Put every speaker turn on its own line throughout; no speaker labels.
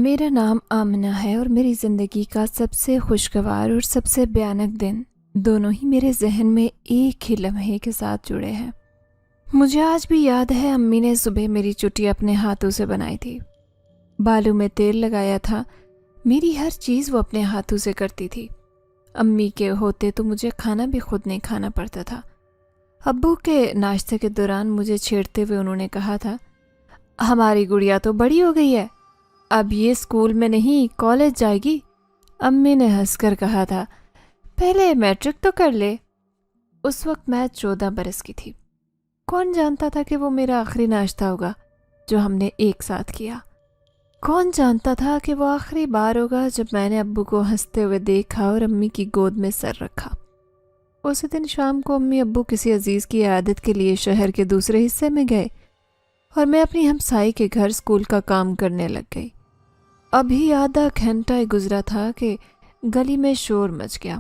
میرا نام آمنہ ہے اور میری زندگی کا سب سے خوشگوار اور سب سے بھیانک دن دونوں ہی میرے ذہن میں ایک ہی لمحے کے ساتھ جڑے ہیں۔ مجھے آج بھی یاد ہے امی نے صبح میری چٹی اپنے ہاتھوں سے بنائی تھی، بالوں میں تیل لگایا تھا، میری ہر چیز وہ اپنے ہاتھوں سے کرتی تھی۔ امی کے ہوتے تو مجھے کھانا بھی خود نہیں کھانا پڑتا تھا۔ ابو کے ناشتے کے دوران مجھے چھیڑتے ہوئے انہوں نے کہا تھا، ہماری گڑیا تو بڑی ہو گئی ہے، اب یہ اسکول میں نہیں کالج جائے گی۔ امی نے ہنس کر کہا تھا، پہلے میٹرک تو کر لے۔ اس وقت میں 14 برس کی تھی۔ کون جانتا تھا کہ وہ میرا آخری ناشتہ ہوگا جو ہم نے ایک ساتھ کیا؟ کون جانتا تھا کہ وہ آخری بار ہوگا جب میں نے ابو کو ہنستے ہوئے دیکھا اور امی کی گود میں سر رکھا؟ اسی دن شام کو امی ابو کسی عزیز کی عیادت کے لیے شہر کے دوسرے حصے میں گئے اور میں اپنی ہمسائی کے گھر اسکول کا کام کرنے لگ گئی۔ ابھی آدھا گھنٹہ ہی گزرا تھا کہ گلی میں شور مچ گیا۔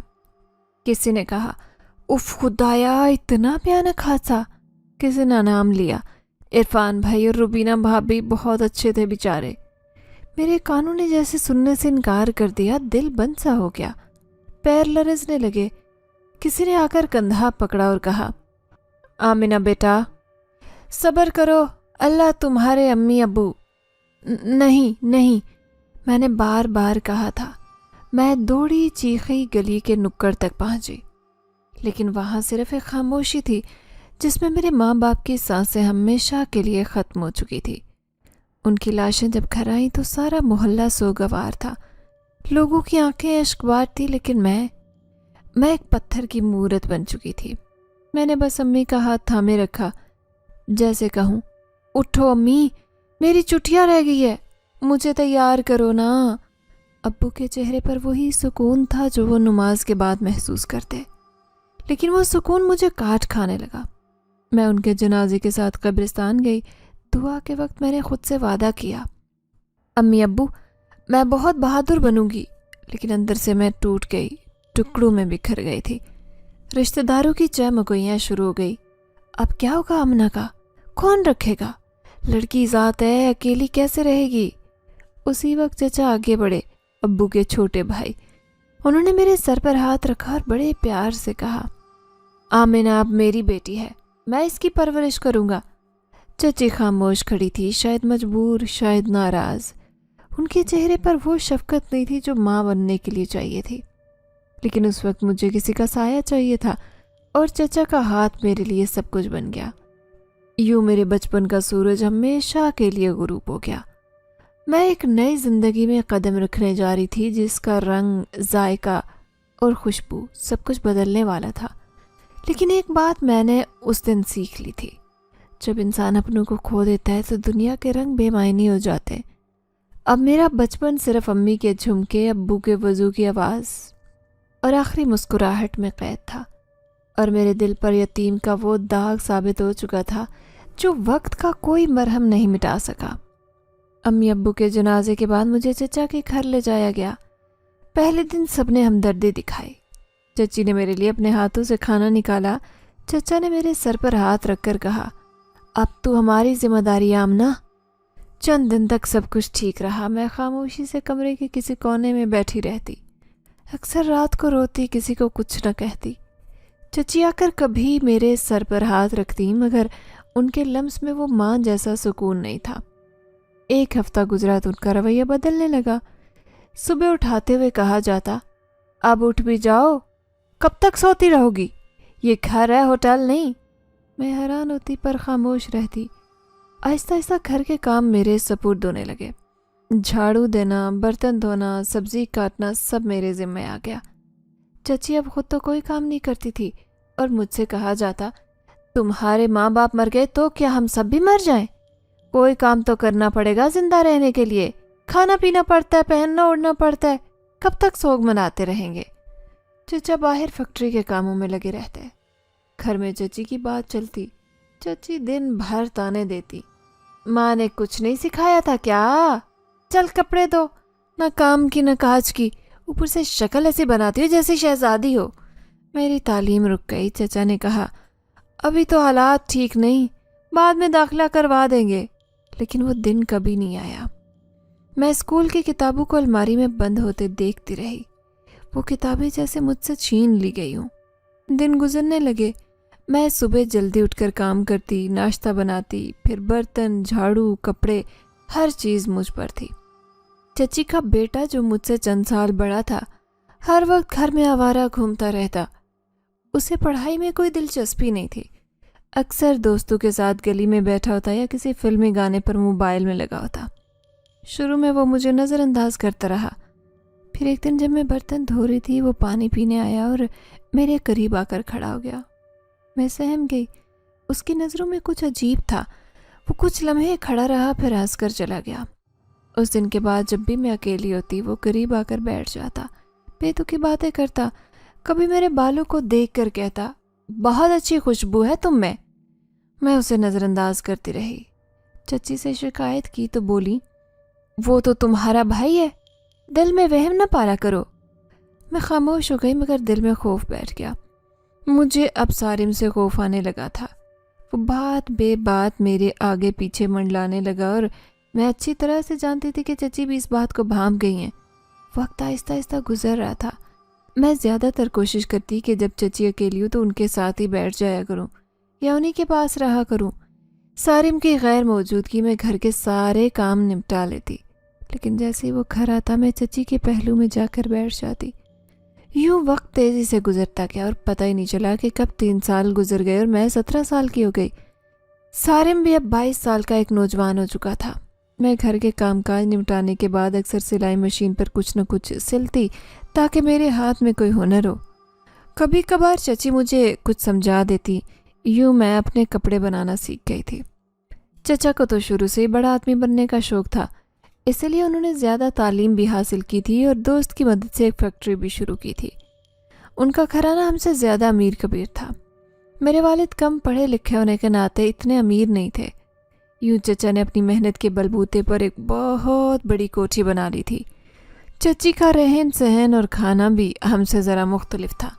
کسی نے کہا، اف خدایا اتنا بھیانک حادثہ۔ کسی نے نام لیا، عرفان بھائی اور روبینہ بھابھی بہت اچھے تھے بیچارے۔ میرے کانوں نے جیسے سننے سے انکار کر دیا، دل بند سا ہو گیا، پیر لرزنے لگے۔ کسی نے آ کر کندھا پکڑا اور کہا، آمنہ بیٹا صبر کرو، اللہ تمہارے امی ابو۔ نہیں نہیں، میں نے بار بار کہا تھا۔ میں دوڑی چیخی گلی کے نکڑ تک پہنچی، لیکن وہاں صرف ایک خاموشی تھی جس میں میرے ماں باپ کی سانسیں ہمیشہ کے لیے ختم ہو چکی تھی۔ ان کی لاشیں جب گھر آئیں تو سارا محلہ سوگوار تھا، لوگوں کی آنکھیں اشکبار تھی، لیکن میں ایک پتھر کی مورت بن چکی تھی۔ میں نے بس امی کا ہاتھ تھامے رکھا، جیسے کہوں، اٹھو امی، میری چٹھیاں رہ گئی ہے، مجھے تیار کرو نا۔ ابو کے چہرے پر وہی سکون تھا جو وہ نماز کے بعد محسوس کرتے، لیکن وہ سکون مجھے کاٹ کھانے لگا۔ میں ان کے جنازے کے ساتھ قبرستان گئی۔ دعا کے وقت میں نے خود سے وعدہ کیا، امی ابو میں بہت بہادر بنوں گی، لیکن اندر سے میں ٹوٹ گئی، ٹکڑوں میں بکھر گئی تھی۔ رشتہ داروں کی چہمگوئیاں شروع ہو گئی۔ اب کیا ہوگا آمنہ کا؟ کون رکھے گا؟ لڑکی ذات ہے، اکیلی کیسے رہے گی؟ اسی وقت چچا آگے بڑھے، ابو کے چھوٹے بھائی۔ انہوں نے میرے سر پر ہاتھ رکھا اور بڑے پیار سے کہا، آمنہ اب میری بیٹی ہے، میں اس کی پرورش کروں گا۔ چچی خاموش کھڑی تھی، شاید مجبور، شاید ناراض۔ ان کے چہرے پر وہ شفقت نہیں تھی جو ماں بننے کے لیے چاہیے تھی، لیکن اس وقت مجھے کسی کا سایہ چاہیے تھا، اور چچا کا ہاتھ میرے لیے سب کچھ بن گیا۔ یوں میرے بچپن کا سورج ہمیشہ کے لیے غروب ہو گیا۔ میں ایک نئی زندگی میں قدم رکھنے جا رہی تھی جس کا رنگ، ذائقہ اور خوشبو سب کچھ بدلنے والا تھا۔ لیکن ایک بات میں نے اس دن سیکھ لی تھی، جب انسان اپنوں کو کھو دیتا ہے تو دنیا کے رنگ بے معنی ہو جاتے۔ اب میرا بچپن صرف امی کے جھمکے، ابو کے وضو کی آواز اور آخری مسکراہٹ میں قید تھا، اور میرے دل پر یتیم کا وہ داغ ثابت ہو چکا تھا جو وقت کا کوئی مرہم نہیں مٹا سکا۔ امی ابو کے جنازے کے بعد مجھے چچا کے گھر لے جایا گیا۔ پہلے دن سب نے ہمدردی دکھائی۔ چچی نے میرے لیے اپنے ہاتھوں سے کھانا نکالا۔ چچا نے میرے سر پر ہاتھ رکھ کر کہا، اب تو ہماری ذمہ داری ہے آمنہ۔ چند دن تک سب کچھ ٹھیک رہا۔ میں خاموشی سے کمرے کے کسی کونے میں بیٹھی رہتی، اکثر رات کو روتی، کسی کو کچھ نہ کہتی۔ چچی آ کر کبھی میرے سر پر ہاتھ رکھتی، مگر ان کے لمس میں وہ ماں جیسا سکون نہیں تھا۔ ایک ہفتہ گزرا تو ان کا رویہ بدلنے لگا۔ صبح اٹھاتے ہوئے کہا جاتا، اب اٹھ بھی جاؤ، کب تک سوتی رہو گی؟ یہ گھر ہے، ہوٹل نہیں۔ میں حیران ہوتی پر خاموش رہتی۔ آہستہ آہستہ گھر کے کام میرے سپرد ہونے لگے۔ جھاڑو دینا، برتن دھونا، سبزی کاٹنا سب میرے ذمہ آ گیا۔ چچی اب خود تو کوئی کام نہیں کرتی تھی، اور مجھ سے کہا جاتا، تمہارے ماں باپ مر گئے تو کیا ہم سب بھی مر جائیں؟ کوئی کام تو کرنا پڑے گا زندہ رہنے کے لیے، کھانا پینا پڑتا ہے، پہننا اوڑھنا پڑتا ہے، کب تک سوگ مناتے رہیں گے؟ چچا باہر فیکٹری کے کاموں میں لگے رہتے، گھر میں چچی کی بات چلتی۔ چچی دن بھر تانے دیتی، ماں نے کچھ نہیں سکھایا تھا کیا؟ چل کپڑے دھو، نہ کام کی نہ کاج کی، اوپر سے شکل ایسی بناتی ہو جیسی شہزادی ہو۔ میری تعلیم رک گئی۔ چچا نے کہا، ابھی تو حالات ٹھیک نہیں، بعد میں داخلہ کروا دیں گے، لیکن وہ دن کبھی نہیں آیا۔ میں اسکول کی کتابوں کو الماری میں بند ہوتے دیکھتی رہی. وہ کتابیں جیسے مجھ سے چھین لی گئی ہوں. دن گزرنے لگے. میں صبح جلدی اٹھ کر کام کرتی، ناشتہ بناتی، پھر برتن، جھاڑو، کپڑے، ہر چیز مجھ پر تھی. چچی کا بیٹا جو مجھ سے چند سال بڑا تھا ہر وقت گھر میں آوارہ گھومتا رہتا. اسے پڑھائی میں کوئی دلچسپی نہیں تھی. اکثر دوستوں کے ساتھ گلی میں بیٹھا ہوتا یا کسی فلمی گانے پر موبائل میں لگا ہوتا. شروع میں وہ مجھے نظر انداز کرتا رہا. پھر ایک دن جب میں برتن دھو رہی تھی وہ پانی پینے آیا اور میرے قریب آ کر کھڑا ہو گیا. میں سہم گئی. اس کی نظروں میں کچھ عجیب تھا. وہ کچھ لمحے کھڑا رہا پھر ہنس کر چلا گیا. اس دن کے بعد جب بھی میں اکیلی ہوتی وہ قریب آ کر بیٹھ جاتا، بے تکی باتیں کرتا. کبھی میرے بالوں کو دیکھ کر کہتا، بہت اچھی خوشبو ہے تم میں. میں اسے نظر انداز کرتی رہی. چچی سے شکایت کی تو بولی، وہ تو تمہارا بھائی ہے، دل میں وہم نہ پالا کرو. میں خاموش ہو گئی مگر دل میں خوف بیٹھ گیا. مجھے اب سارم سے خوف آنے لگا تھا. وہ بات بے بات میرے آگے پیچھے منڈلانے لگا اور میں اچھی طرح سے جانتی تھی کہ چچی بھی اس بات کو بھانپ گئی ہیں. وقت آہستہ آہستہ گزر رہا تھا. میں زیادہ تر کوشش کرتی کہ جب چچی اکیلی ہو تو ان کے ساتھ ہی بیٹھ جایا کروں یا انہی کے پاس رہا کروں. سارم کی غیر موجودگی میں گھر کے سارے کام نپٹا لیتی، لیکن جیسے ہی وہ گھر آتا میں چچی کے پہلو میں جا کر بیٹھ جاتی. یوں وقت تیزی سے گزرتا گیا اور پتہ ہی نہیں چلا کہ کب 3 سال گزر گئے اور میں 17 سال کی ہو گئی. سارم بھی اب 22 سال کا ایک نوجوان ہو چکا تھا. میں گھر کے کام کاج نمٹانے کے بعد اکثر سلائی مشین پر کچھ نہ کچھ سلتی تاکہ میرے ہاتھ میں کوئی ہنر ہو. کبھی کبھار چچی مجھے کچھ سمجھا دیتی. یوں میں اپنے کپڑے بنانا سیکھ گئی تھی. چچا کو تو شروع سے ہی بڑا آدمی بننے کا شوق تھا، اس لیے انہوں نے زیادہ تعلیم بھی حاصل کی تھی اور دوست کی مدد سے ایک فیکٹری بھی شروع کی تھی. ان کا گھرانہ ہم سے زیادہ امیر کبیر تھا. میرے والد کم پڑھے لکھے ہونے کے ناطے اتنے امیر نہیں تھے. یوں چچا نے اپنی محنت کے بلبوتے پر ایک بہت بڑی کوٹھی بنا لی تھی. چچی کا رہن سہن اور کھانا بھی ہم سے ذرا مختلف تھا.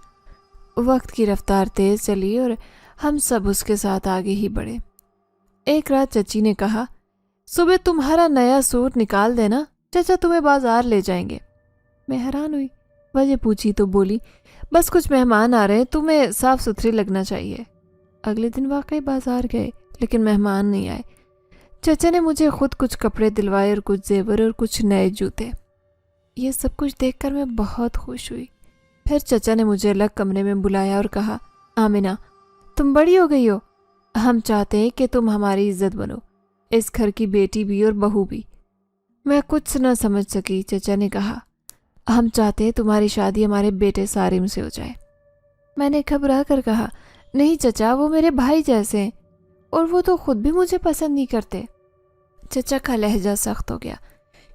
وقت کی رفتار تیز چلی اور ہم سب اس کے ساتھ آگے ہی بڑھے. ایک رات چچی نے کہا، صبح تمہارا نیا سوٹ نکال دینا، چچا تمہیں بازار لے جائیں گے. میں حیران ہوئی. وجہ پوچھی تو بولی، بس کچھ مہمان آ رہے ہیں، تمہیں صاف ستھری لگنا چاہیے. اگلے دن واقعی بازار گئے لیکن مہمان نہیں آئے. چچا نے مجھے خود کچھ کپڑے دلوائے اور کچھ زیور اور کچھ نئے جوتے. یہ سب کچھ دیکھ کر میں بہت خوش ہوئی. پھر چچا نے مجھے الگ کمرے میں بلایا اور کہا، آمنہ تم بڑی ہو گئی ہو، ہم چاہتے ہیں کہ تم ہماری عزت بنو، اس گھر کی بیٹی بھی اور بہو بھی. میں کچھ نہ سمجھ سکی. چچا نے کہا، ہم چاہتے ہیں تمہاری شادی ہمارے بیٹے سارم سے ہو جائے. میں نے گھبرا کر کہا، نہیں چچا، وہ میرے بھائی جیسے ہیں اور وہ تو خود بھی مجھے پسند نہیں کرتے. چچا کا لہجہ سخت ہو گیا.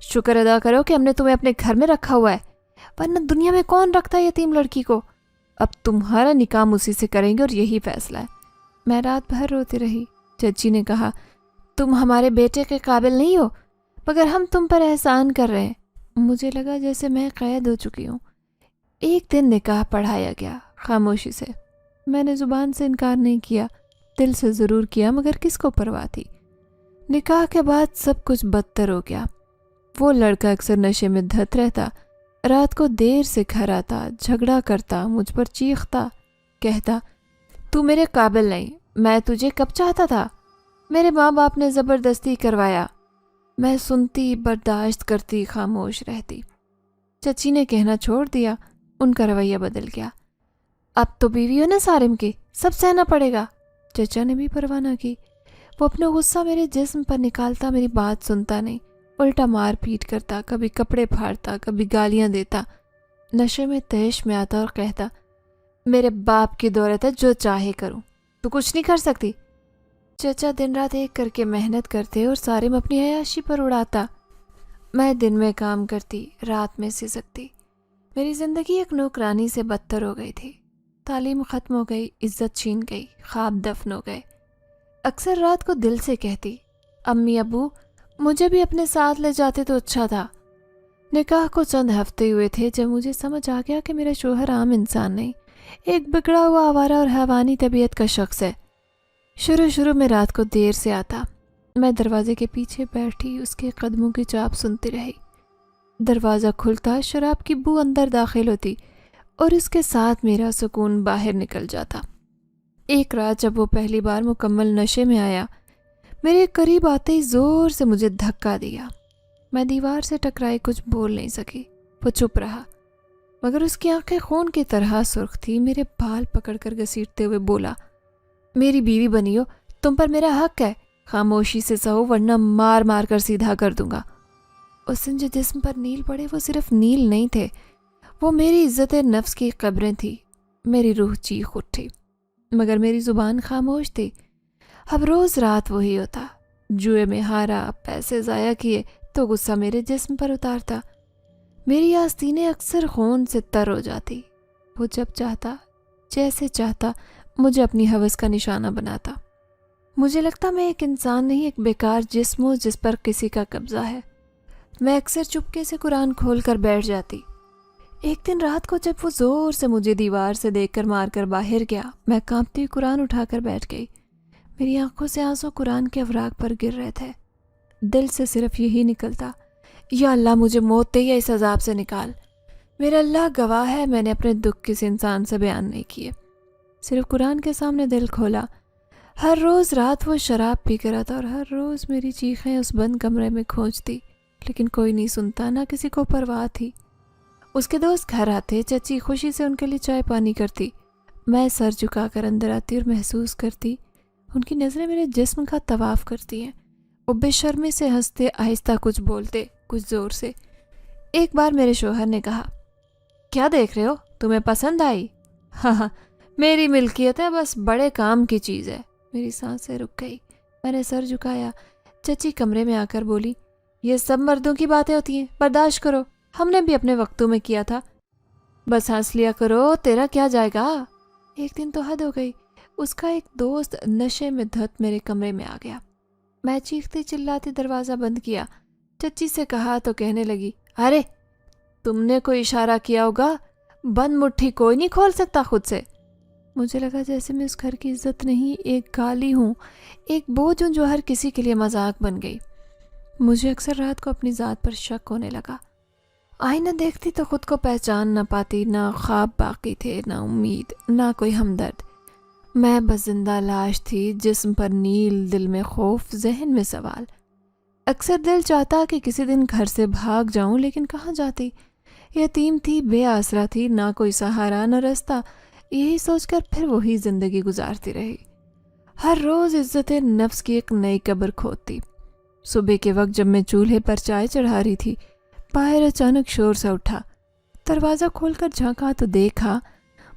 شکر ادا کرو کہ ہم نے تمہیں اپنے گھر میں رکھا ہوا ہے، ورنہ دنیا میں کون رکھتا ہے یتیم لڑکی کو. اب تمہارا نکاح اسی سے کریں گے اور یہی فیصلہ ہے. میں رات بھر روتی رہی. چچی نے کہا، تم ہمارے بیٹے کے قابل نہیں ہو مگر ہم تم پر احسان کر رہے ہیں. مجھے لگا جیسے میں قید ہو چکی ہوں. ایک دن نکاح پڑھایا گیا خاموشی سے. میں نے زبان سے انکار نہیں کیا، دل سے ضرور کیا، مگر کس کو پرواہ تھی. نکاح کے بعد سب کچھ بدتر ہو گیا. وہ لڑکا اکثر نشے میں دھت رہتا، رات کو دیر سے گھر آتا، جھگڑا کرتا، مجھ پر چیختا، کہتا، تو میرے قابل نہیں، میں تجھے کب چاہتا تھا، میرے ماں باپ نے زبردستی کروایا. میں سنتی، برداشت کرتی، خاموش رہتی. چچی نے کہنا چھوڑ دیا. ان کا رویہ بدل گیا. اب تو بیوی ہو نا سارم کی، سب سہنا پڑے گا. چچا نے بھی پرواہ نہ کی. وہ اپنا غصہ میرے جسم پر نکالتا، میری بات سنتا نہیں، الٹا مار پیٹ کرتا، کبھی کپڑے پھاڑتا، کبھی گالیاں دیتا. نشے میں تیش میں آتا اور کہتا، میرے باپ کی دولت ہے، جو چاہے کروں، تو کچھ نہیں کر سکتی. چچا دن رات ایک کر کے محنت کرتے اور سارم اپنی عیاشی پر اڑاتا. میں دن میں کام کرتی، رات میں سسکتی. میری زندگی ایک نوکرانی سے بدتر ہو گئی تھی. تعلیم ختم ہو گئی، عزت چھین گئی، خواب دفن ہو گئے. اکثر رات کو دل سے کہتی، امی ابو مجھے بھی اپنے ساتھ لے جاتے تو اچھا تھا. نکاح کو چند ہفتے ہوئے تھے جب مجھے سمجھ آ گیا کہ میرا شوہر عام انسان نہیں، ایک بگڑا ہوا آوارہ اور حیوانی طبیعت کا شخص ہے. شروع میں رات کو دیر سے آتا، میں دروازے کے پیچھے بیٹھی اس کے قدموں کی چاپ سنتی رہی۔ دروازہ کھلتا، شراب کی بو اندر داخل ہوتی اور اس کے ساتھ میرا سکون باہر نکل جاتا۔ ایک رات جب وہ پہلی بار مکمل نشے میں آیا، میرے قریب آتے ہی زور سے مجھے دھکا دیا۔ میں دیوار سے ٹکرائی، کچھ بول نہیں سکی۔ وہ چپ رہا، مگر اس کی آنکھیں خون کی طرح سرخ تھی۔ میرے بال پکڑ کر گھسیٹتے ہوئے بولا، میری بیوی بنی ہو، تم پر میرا حق ہے، خاموشی سے سہو ورنہ مار مار کر سیدھا کر دوں گا۔ اس دن جو جسم پر نیل پڑے وہ صرف نیل نہیں تھے، وہ میری عزت نفس کی قبریں تھی۔ میری روح چیخ اٹھی، مگر میری زبان خاموش تھی۔ اب روز رات وہی ہوتا، جوئے میں ہارا، پیسے ضائع کیے تو غصہ میرے جسم پر اتارتا۔ میری آستینیں اکثر خون سے تر ہو جاتی۔ وہ جب چاہتا، جیسے چاہتا، مجھے اپنی ہوس کا نشانہ بناتا۔ مجھے لگتا میں ایک انسان نہیں، ایک بیکار جسم ہوں جس پر کسی کا قبضہ ہے۔ میں اکثر چپکے سے قرآن کھول کر بیٹھ جاتی۔ ایک دن رات کو جب وہ زور سے مجھے دیوار سے دیکھ کر مار کر باہر گیا، میں کانپتی ہوئی قرآن اٹھا کر بیٹھ گئی۔ میری آنکھوں سے آنسو قرآن کے اوراق پر گر رہے تھے۔ دل سے صرف یہی نکلتا، یا اللہ مجھے موت دے یا اس عذاب سے نکال۔ میرا اللہ گواہ ہے، میں نے اپنے دکھ کسی انسان سے بیان نہیں کیے، صرف قرآن کے سامنے دل کھولا۔ ہر روز رات وہ شراب پی کر آتا اور ہر روز میری چیخیں اس بند کمرے میں کھونچتی، لیکن کوئی نہیں سنتا، نہ کسی کو پرواہ تھی۔ اس کے دوست گھر آتے، چچی خوشی سے ان کے لیے چائے پانی کرتی۔ میں سر جھکا کر اندر آتی اور محسوس کرتی ان کی نظریں میرے جسم کا طواف کرتی ہیں۔ وہ بے شرمی سے ہنستے، آہستہ کچھ بولتے، کچھ زور سے۔ ایک بار میرے شوہر نے کہا، کیا دیکھ رہے ہو، تمہیں پسند آئی؟ ہاں ہاں، میری ملکیت ہے، بس بڑے کام کی چیز ہے۔ میری سانسیں رک گئی، میں نے سر جھکایا۔ چچی کمرے میں آ کر بولی، یہ سب مردوں کی باتیں ہوتی ہیں، برداشت کرو، ہم نے بھی اپنے وقتوں میں کیا تھا، بس ہنس لیا کرو، تیرا کیا جائے گا۔ ایک دن تو حد ہو گئی، اس کا ایک دوست نشے میں دھت میرے کمرے میں آ گیا۔ میں چیختی چلاتی دروازہ بند کیا۔ چچی سے کہا تو کہنے لگی، ارے تم نے کوئی اشارہ کیا ہوگا، بند مٹھی کوئی نہیں کھول سکتا خود سے۔ مجھے لگا جیسے میں اس گھر کی عزت نہیں، ایک گالی ہوں، ایک بوجھ ہوں جو ہر کسی کے لیے مذاق بن گئی۔ مجھے اکثر رات کو اپنی ذات پر شک ہونے لگا۔ آئینہ دیکھتی تو خود کو پہچان نہ پاتی، نہ خواب باقی تھے، نہ امید، نہ کوئی ہمدرد۔ میں بس زندہ لاش تھی، جسم پر نیل، دل میں خوف، ذہن میں سوال۔ اکثر دل چاہتا کہ کسی دن گھر سے بھاگ جاؤں، لیکن کہاں جاتی؟ یتیم تھی، بے آسرا تھی، نہ کوئی سہارا، نہ رستہ۔ یہی سوچ کر پھر وہی زندگی گزارتی رہی، ہر روز عزت نفس کی ایک نئی قبر کھودتی۔ صبح کے وقت جب میں چولہے پر چائے چڑھا رہی تھی، باہر اچانک شور سا اٹھا۔ دروازہ کھول کر جھانکا تو دیکھا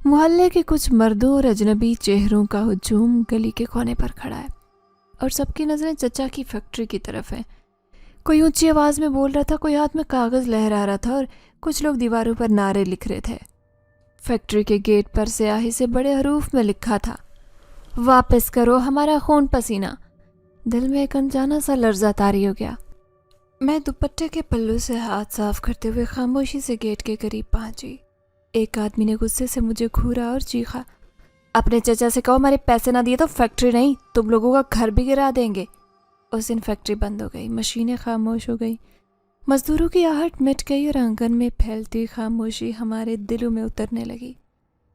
محلے کے کچھ مردوں اور اجنبی چہروں کا ہجوم گلی کے کونے پر کھڑا ہے، اور سب کی نظریں چچا کی فیکٹری کی طرف ہیں۔ کوئی اونچی آواز میں بول رہا تھا، کوئی ہاتھ میں کاغذ لہرا رہا تھا، اور کچھ لوگ دیواروں پر نعرے لکھ رہے تھے۔ فیکٹری کے گیٹ پر سیاہی سے بڑے حروف میں لکھا تھا، واپس کرو ہمارا خون پسینہ۔ دل میں ایک انجانا سا لرزہ طاری ہو گیا۔ میں دوپٹے کے پلو سے ہاتھ صاف کرتے ہوئے خاموشی سے گیٹ کے قریب پہنچی۔ ایک آدمی نے غصے سے مجھے گھورا اور چیخا، اپنے چچا سے کہو ہمارے پیسے نہ دیے تو فیکٹری نہیں، تم لوگوں کا گھر بھی گرا دیں گے۔ اس دن فیکٹری بند ہو گئی، مشینیں خاموش ہو گئی، مزدوروں کی آہٹ مٹ گئی، اور آنگن میں پھیلتی خاموشی ہمارے دلوں میں اترنے لگی۔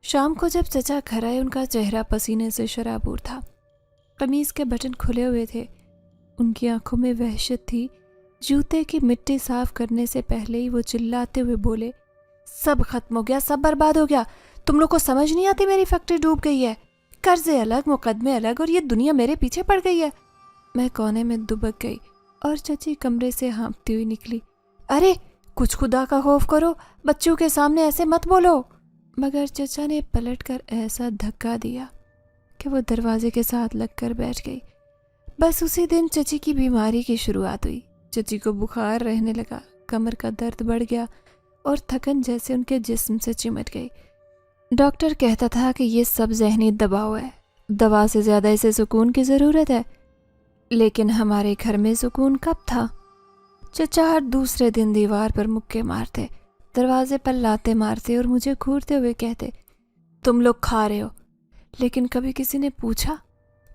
شام کو جب چچا گھر آئے، ان کا چہرہ پسینے سے شرابور تھا، قمیض کے بٹن کھلے ہوئے تھے، ان کی آنکھوں میں وحشت تھی۔ جوتے کی مٹی صاف کرنے سے پہلے ہی وہ چلاتے ہوئے بولے، سب ختم ہو گیا، سب برباد ہو گیا، تم لوگ کو سمجھ نہیں آتی میری فیکٹری ڈوب گئی ہے، قرضے الگ، مقدمے الگ، اور یہ دنیا میرے پیچھے پڑ گئی ہے۔ میں کونے میں دبک گئی اور چچی کمرے سے ہانپتی ہوئی نکلی، ارے کچھ خدا کا خوف کرو، بچوں کے سامنے ایسے مت بولو۔ مگر چچا نے پلٹ کر ایسا دھکا دیا کہ وہ دروازے کے ساتھ لگ کر بیٹھ گئی۔ بس اسی دن چچی کی بیماری کی شروعات ہوئی۔ چچی کو بخار رہنے لگا، کمر کا درد بڑھ گیا، اور تھکن جیسے ان کے جسم سے چمٹ گئی۔ ڈاکٹر کہتا تھا کہ یہ سب ذہنی دباؤ ہے، دوا سے زیادہ اسے سکون کی ضرورت ہے۔ لیکن ہمارے گھر میں سکون کب تھا؟ چچا ہر دوسرے دن دیوار پر مکے مارتے، دروازے پر لاتے مارتے، اور مجھے گھورتے ہوئے کہتے، تم لوگ کھا رہے ہو۔ لیکن کبھی کسی نے پوچھا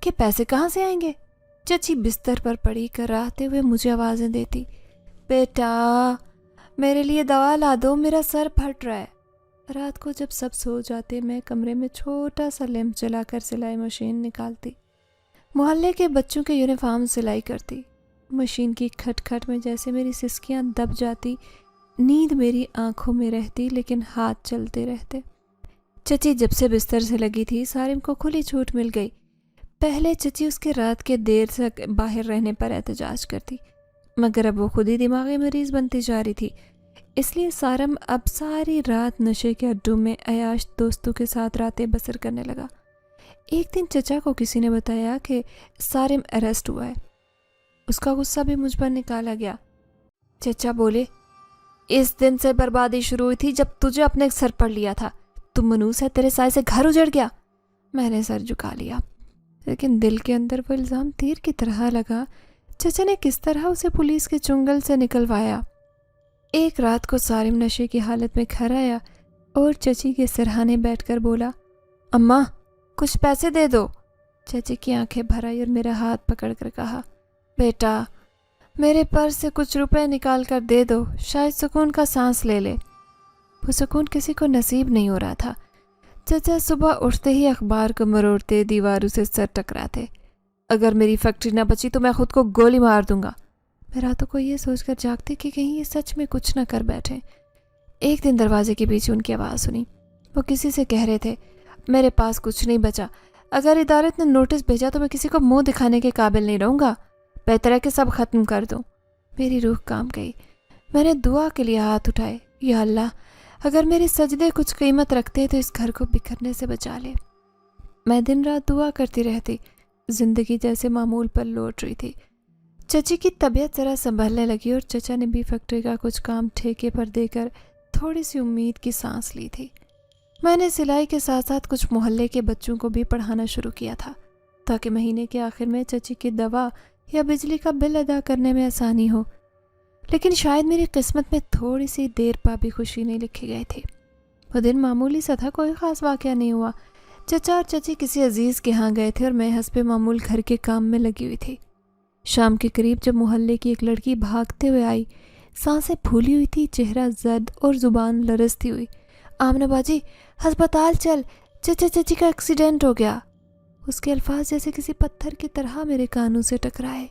کہ پیسے کہاں سے آئیں گے؟ چچی بستر پر پڑی کراہتے ہوئے مجھے آوازیں دیتی، بیٹا میرے لیے دوا لا دو، میرا سر پھٹ رہا ہے۔ رات کو جب سب سو جاتے میں کمرے میں چھوٹا سا لیمپ جلا کر سلائی مشین نکالتی، محلے کے بچوں کے یونیفارم سلائی کرتی۔ مشین کی کھٹ کھٹ میں جیسے میری سسکیاں دب جاتی، نیند میری آنکھوں میں رہتی لیکن ہاتھ چلتے رہتے۔ چچی جب سے بستر سے لگی تھی سارم کو کھلی چھوٹ مل گئی۔ پہلے چچی اس کے رات کے دیر تک باہر رہنے پر احتجاج کرتی، مگر اب وہ خود ہی دماغی مریض بنتی جا رہی تھی، اس لیے سارم اب ساری رات نشے کے اڈوں میں عیاش دوستوں کے ساتھ راتیں بسر کرنے لگا۔ ایک دن چچا کو کسی نے بتایا کہ سارم اریسٹ ہوا ہے۔ اس کا غصہ بھی مجھ پر نکالا گیا۔ چچا بولے، اس دن سے بربادی شروع ہوئی تھی جب تجھے اپنے سر پر لیا تھا، تم منوس ہے، تیرے سائے سے گھر اجڑ گیا۔ میں نے سر جھکا لیا، لیکن دل کے اندر وہ الزام تیر کی طرح لگا۔ چچا نے کس طرح اسے پولیس کے چنگل سے نکلوایا۔ ایک رات کو سارم نشے کی حالت میں گھر آیا اور چچی کے سرہانے بیٹھ کر بولا، اماں کچھ پیسے دے دو۔ چچی کی آنکھیں بھر آئی اور میرا ہاتھ پکڑ کر کہا، بیٹا میرے پرس سے کچھ روپے نکال کر دے دو، شاید سکون کا سانس لے لے۔ وہ سکون کسی کو نصیب نہیں ہو رہا تھا۔ چچا صبح اٹھتے ہی اخبار کو مروڑتے، دیواروں سے سر ٹکراتے، اگر میری فیکٹری نہ بچی تو میں خود کو گولی مار دوں گا۔ میں راتوں کو یہ سوچ کر جاگتی کہ کہیں یہ سچ میں کچھ نہ کر بیٹھے۔ ایک دن دروازے کے پیچھے ان کی آواز سنی، وہ کسی سے کہہ رہے تھے، میرے پاس کچھ نہیں بچا، اگر ادارت نے نوٹس بھیجا تو میں کسی کو منہ دکھانے کے قابل نہیں رہوں گا، بہتر ہے کہ سب ختم کر دوں۔ میری روح کام گئی، میں نے دعا کے لیے ہاتھ اٹھائے، یا اللہ اگر میرے سجدے کچھ قیمت رکھتے تو اس گھر کو بکھرنے سے بچا لے۔ میں دن رات دعا کرتی رہتی، زندگی جیسے معمول پر لوٹ رہی تھی۔ چچی کی طبیعت ذرا سنبھلنے لگی اور چچا نے بھی فیکٹری کا کچھ کام ٹھیکے پر دے کر تھوڑی سی امید کی سانس لی تھی۔ میں نے سلائی کے ساتھ ساتھ کچھ محلے کے بچوں کو بھی پڑھانا شروع کیا تھا تاکہ مہینے کے آخر میں چچی کی دوا یا بجلی کا بل ادا کرنے میں آسانی ہو۔ لیکن شاید میری قسمت میں تھوڑی سی دیر پا بھی خوشی نہیں لکھی گئی تھی۔ وہ دن معمولی سا تھا، کوئی خاص واقعہ نہیں ہوا۔ چچا اور چچی کسی عزیز کے ہاں گئے تھے اور میں حسب معمول گھر کے کام میں لگی ہوئی تھی۔ شام کے قریب جب محلے کی ایک لڑکی بھاگتے ہوئے آئی، سانسیں پھولی ہوئی تھی، چہرہ زرد اور زبان لرزتی ہوئی، آمنہ باجی ہسپتال چل، چچا چچی کا ایکسیڈنٹ ہو گیا۔ اس کے الفاظ جیسے کسی پتھر کی طرح میرے کانوں سے ٹکرائے،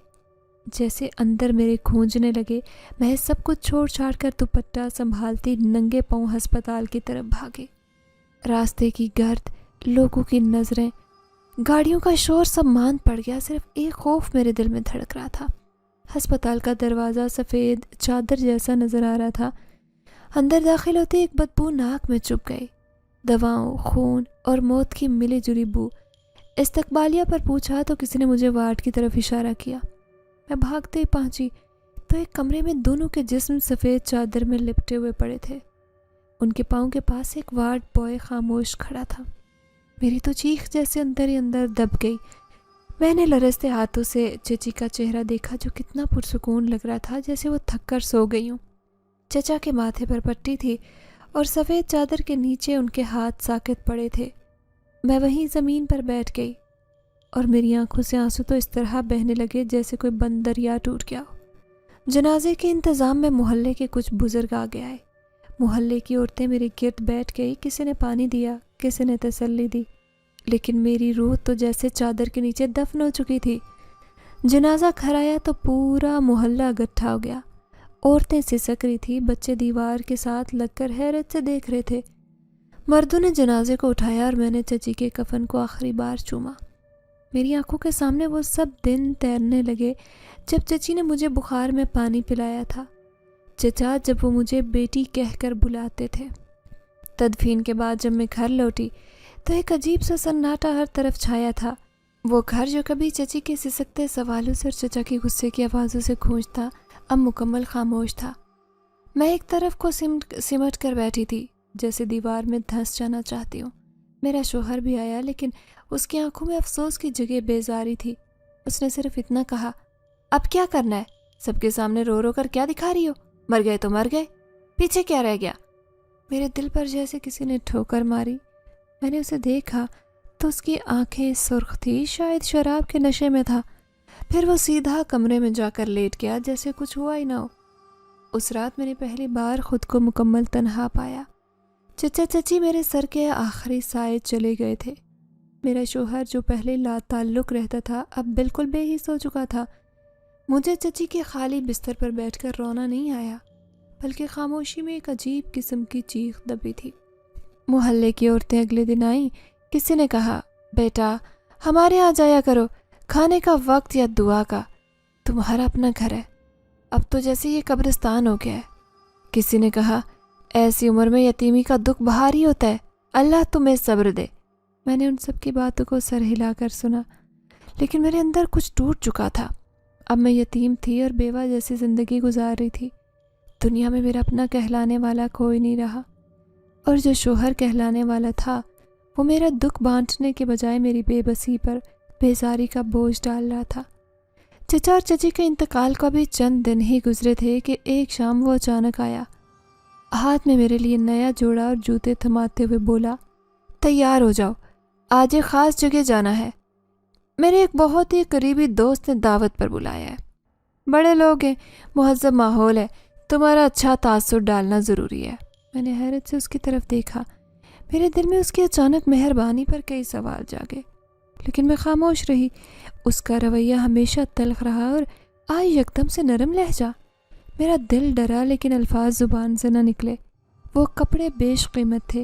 جیسے اندر میرے کھونجنے لگے۔ میں سب کچھ چھوڑ چھاڑ کر دوپٹہ سنبھالتی ننگے پاؤں ہسپتال کی طرف بھاگی۔ راستے کی گرد، لوگوں کی نظریں، گاڑیوں کا شور سب مان پڑ گیا، صرف ایک خوف میرے دل میں دھڑک رہا تھا۔ ہسپتال کا دروازہ سفید چادر جیسا نظر آ رہا تھا۔ اندر داخل ہوتے ایک بدبو ناک میں چپ گئی، دواؤں، خون اور موت کی ملی جلی بو۔ استقبالیہ پر پوچھا تو کسی نے مجھے وارڈ کی طرف اشارہ کیا۔ میں بھاگتے ہی پہنچی تو ایک کمرے میں دونوں کے جسم سفید چادر میں لپٹے ہوئے پڑے تھے۔ ان کے پاؤں کے پاس ایک وارڈ بوائے خاموش کھڑا تھا۔ میری تو چیخ جیسے اندر ہی اندر دب گئی۔ میں نے لرزتے ہاتھوں سے چچی کا چہرہ دیکھا جو کتنا پرسکون لگ رہا تھا، جیسے وہ تھک کر سو گئی ہوں۔ چچا کے ماتھے پر پٹی تھی اور سفید چادر کے نیچے ان کے ہاتھ ساکت پڑے تھے۔ میں وہیں زمین پر بیٹھ گئی اور میری آنکھوں سے آنسو تو اس طرح بہنے لگے جیسے کوئی بند دریا ٹوٹ گیا ہو۔ جنازے کے انتظام میں محلے کے کچھ بزرگ آ گئے۔ محلے کی عورتیں میرے گرد بیٹھ گئی، کسی نے پانی دیا، کسی نے تسلی دی، لیکن میری روح تو جیسے چادر کے نیچے دفن ہو چکی تھی۔ جنازہ گھر آیا تو پورا محلہ اکٹھا ہو گیا۔ عورتیں سسک رہی تھی، بچے دیوار کے ساتھ لگ کر حیرت سے دیکھ رہے تھے۔ مردوں نے جنازے کو اٹھایا اور میں نے چچی کے کفن کو آخری بار چوما۔ میری آنکھوں کے سامنے وہ سب دن تیرنے لگے جب چچی نے مجھے بخار میں پانی پلایا تھا، چچا جب وہ مجھے بیٹی کہہ کر بلاتے تھے۔ تدفین کے بعد جب میں گھر لوٹی تو ایک عجیب سا سناٹا ہر طرف چھایا تھا۔ وہ گھر جو کبھی چچی کے سسکتے سوالوں سے اور چچا کی غصے کی آوازوں سے گونجتا، اب مکمل خاموش تھا۔ میں ایک طرف کو سمٹ کر بیٹھی تھی، جیسے دیوار میں دھنس جانا چاہتی ہوں۔ میرا شوہر بھی آیا، لیکن اس کی آنکھوں میں افسوس کی جگہ بیزاری تھی۔ اس نے صرف اتنا کہا، اب کیا کرنا ہے؟ سب کے سامنے رو رو کر کیا دکھا رہی ہو؟ مر گئے تو مر گئے، پیچھے کیا رہ گیا؟ میرے دل پر جیسے کسی نے ٹھوکر ماری۔ میں نے اسے دیکھا تو اس کی آنکھیں سرخ تھی، شاید شراب کے نشے میں تھا۔ پھر وہ سیدھا کمرے میں جا کر لیٹ گیا جیسے کچھ ہوا ہی نہ ہو۔ اس رات میں نے پہلی بار خود کو مکمل تنہا پایا۔ چچا چچی میرے سر کے آخری سائے چلے گئے تھے۔ میرا شوہر جو پہلے لا تعلق رہتا تھا اب بالکل بے حس ہو چکا تھا۔ مجھے چچی کے خالی بستر پر بیٹھ کر رونا نہیں آیا، بلکہ خاموشی میں ایک عجیب قسم کی چیخ دبی تھی۔ محلے کی عورتیں اگلے دن آئیں۔ کسی نے کہا، بیٹا ہمارے یہاں جایا کرو، کھانے کا وقت یا دعا کا، تمہارا اپنا گھر ہے، اب تو جیسے یہ قبرستان ہو گیا ہے۔ کسی نے کہا، ایسی عمر میں یتیمی کا دکھ بھاری ہوتا ہے، اللہ تمہیں صبر دے۔ میں نے ان سب کی باتوں کو سر ہلا کر سنا، لیکن میرے اندر کچھ ٹوٹ چکا تھا۔ اب میں یتیم تھی اور بیوہ جیسی زندگی گزار رہی تھی۔ دنیا میں میرا اپنا کہلانے والا کوئی نہیں رہا، اور جو شوہر کہلانے والا تھا وہ میرا دکھ بانٹنے کے بجائے میری بے بسی پر بیزاری کا بوجھ ڈال رہا تھا۔ چچا اور چچی کے انتقال کو بھی چند دن ہی گزرے تھے کہ ایک شام وہ اچانک آیا، ہاتھ میں میرے لیے نیا جوڑا اور جوتے تھماتے ہوئے بولا، تیار ہو جاؤ، آج ایک خاص جگہ جانا ہے، میرے ایک بہت ہی قریبی دوست نے دعوت پر بلایا ہے، بڑے لوگ ہیں، مہذب ماحول ہے، تمہارا اچھا تاثر ڈالنا ضروری ہے۔ میں نے حیرت سے اس کی طرف دیکھا۔ میرے دل میں اس کی اچانک مہربانی پر کئی سوال جاگے، لیکن میں خاموش رہی۔ اس کا رویہ ہمیشہ تلخ رہا اور آج یکدم سے نرم لہجہ۔ میرا دل ڈرا لیکن الفاظ زبان سے نہ نکلے۔ وہ کپڑے بیش قیمت تھے،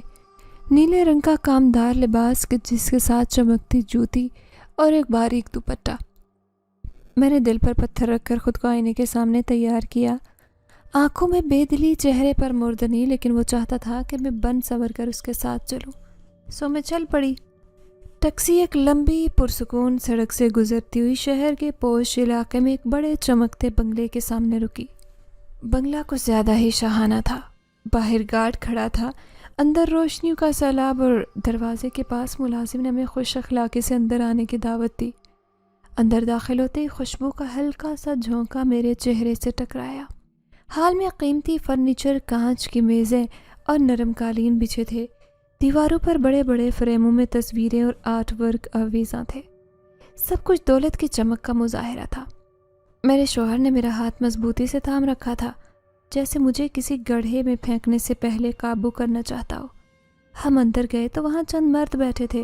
نیلے رنگ کا کامدار لباس جس کے ساتھ چمکتی جوتی اور ایک باریک دوپٹہ۔ میں نے دل پر پتھر رکھ کر خود کو آئینے کے سامنے تیار کیا، آنکھوں میں بے دلی، چہرے پر مردنی، لیکن وہ چاہتا تھا کہ میں بن سنور کر اس کے ساتھ چلوں، سو میں چل پڑی۔ ٹیکسی ایک لمبی پرسکون سڑک سے گزرتی ہوئی شہر کے پوش علاقے میں ایک بڑے چمکتے بنگلے کے سامنے رکی۔ بنگلہ کچھ زیادہ ہی شاہانہ تھا۔ باہر گارڈ کھڑا تھا، اندر روشنیوں کا سیلاب، اور دروازے کے پاس ملازم نے ہمیں خوش اخلاقی سے اندر آنے کی دعوت دی۔ اندر داخل ہوتے ہی خوشبو کا ہلکا سا جھونکا میرے چہرے سے ٹکرایا۔ حال میں قیمتی فرنیچر، کانچ کی میزیں اور نرم قالین بچھے تھے۔ دیواروں پر بڑے بڑے فریموں میں تصویریں اور آرٹ ورک آویزاں تھے۔ سب کچھ دولت کی چمک کا مظاہرہ تھا۔ میرے شوہر نے میرا ہاتھ مضبوطی سے تھام رکھا تھا، جیسے مجھے کسی گڑھے میں پھینکنے سے پہلے قابو کرنا چاہتا ہو۔ ہم اندر گئے تو وہاں چند مرد بیٹھے تھے،